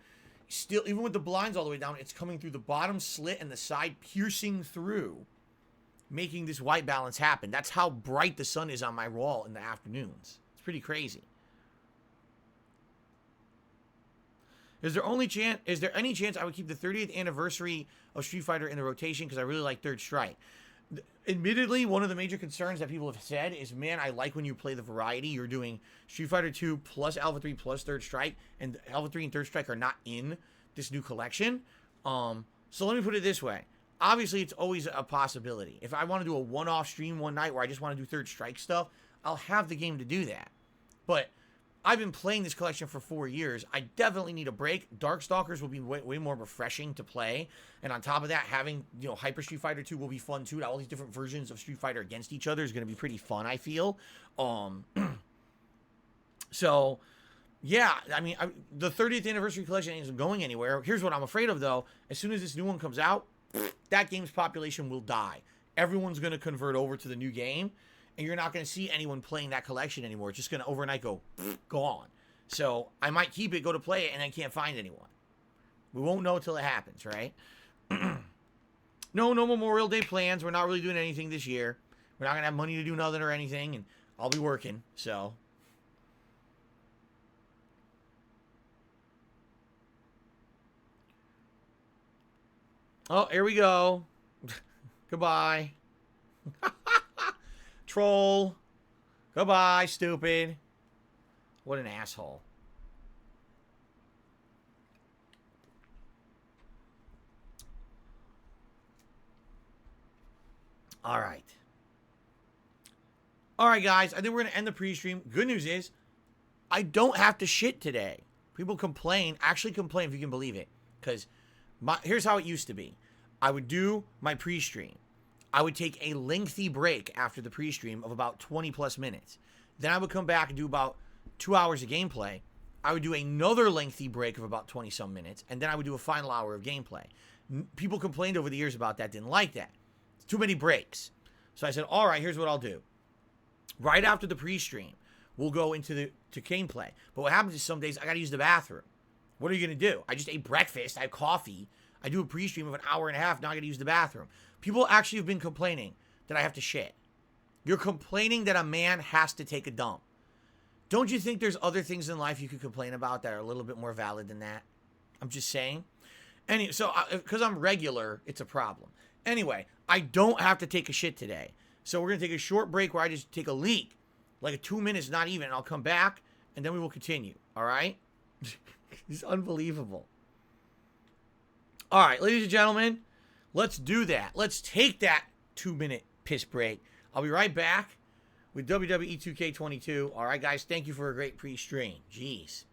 still, even with the blinds all the way down, it's coming through the bottom slit and the side, piercing through, making this white balance happen. That's how bright the sun is on my wall in the afternoons. It's pretty crazy. Is there any chance I would keep the 30th anniversary of Street Fighter in the rotation because I really like Third Strike? Admittedly, one of the major concerns that people have said is, man, I like when you play the variety. You're doing Street Fighter 2 plus Alpha 3 plus Third Strike, and Alpha 3 and Third Strike are not in this new collection. So let me put it this way. Obviously, it's always a possibility. If I want to do a one-off stream one night where I just want to do Third Strike stuff, I'll have the game to do that. But I've been playing this collection for 4 years. I definitely need a break. Darkstalkers will be way more refreshing to play. And on top of that, having, Hyper Street Fighter 2 will be fun too. All these different versions of Street Fighter against each other is going to be pretty fun, I feel. So, yeah, I mean, the 30th anniversary collection isn't going anywhere. Here's what I'm afraid of, though. As soon as this new one comes out, that game's population will die. Everyone's going to convert over to the new game. And you're not going to see anyone playing that collection anymore. It's just going to overnight go gone. So I might keep it, go to play it, and I can't find anyone. We won't know until it happens, right? No Memorial Day plans. We're not really doing anything this year. We're not going to have money to do nothing or anything, and I'll be working, so. Oh, here we go. Goodbye. Troll. Goodbye, stupid. What an asshole. All right. All right, guys. I think we're going to end the pre-stream. Good news is, I don't have to shit today. People complain, actually complain if you can believe it. Because here's how it used to be. I would do my pre-stream. I would take a lengthy break after the pre-stream of about 20 plus minutes. Then I would come back and do about 2 hours of gameplay. I would do another lengthy break of about 20 some minutes. And then I would do a final hour of gameplay. People complained over the years about that, didn't like that. It's too many breaks. So I said, all right, here's what I'll do. Right after the pre-stream, we'll go into gameplay. But what happens is some days I got to use the bathroom. What are you going to do? I just ate breakfast. I have coffee. I do a pre-stream of an hour and a half. Now I got to use the bathroom. People actually have been complaining that I have to shit. You're complaining that a man has to take a dump. Don't you think there's other things in life you could complain about that are a little bit more valid than that? I'm just saying. Anyway, so because I'm regular, it's a problem. Anyway, I don't have to take a shit today. So we're going to take a short break where I just take a leak. Like 2 minutes, not even. And I'll come back, and then we will continue. All right? It's unbelievable. All right, ladies and gentlemen, let's do that. Let's take that 2-minute piss break. I'll be right back with WWE 2K22. All right, guys, thank you for a great pre-stream. Jeez.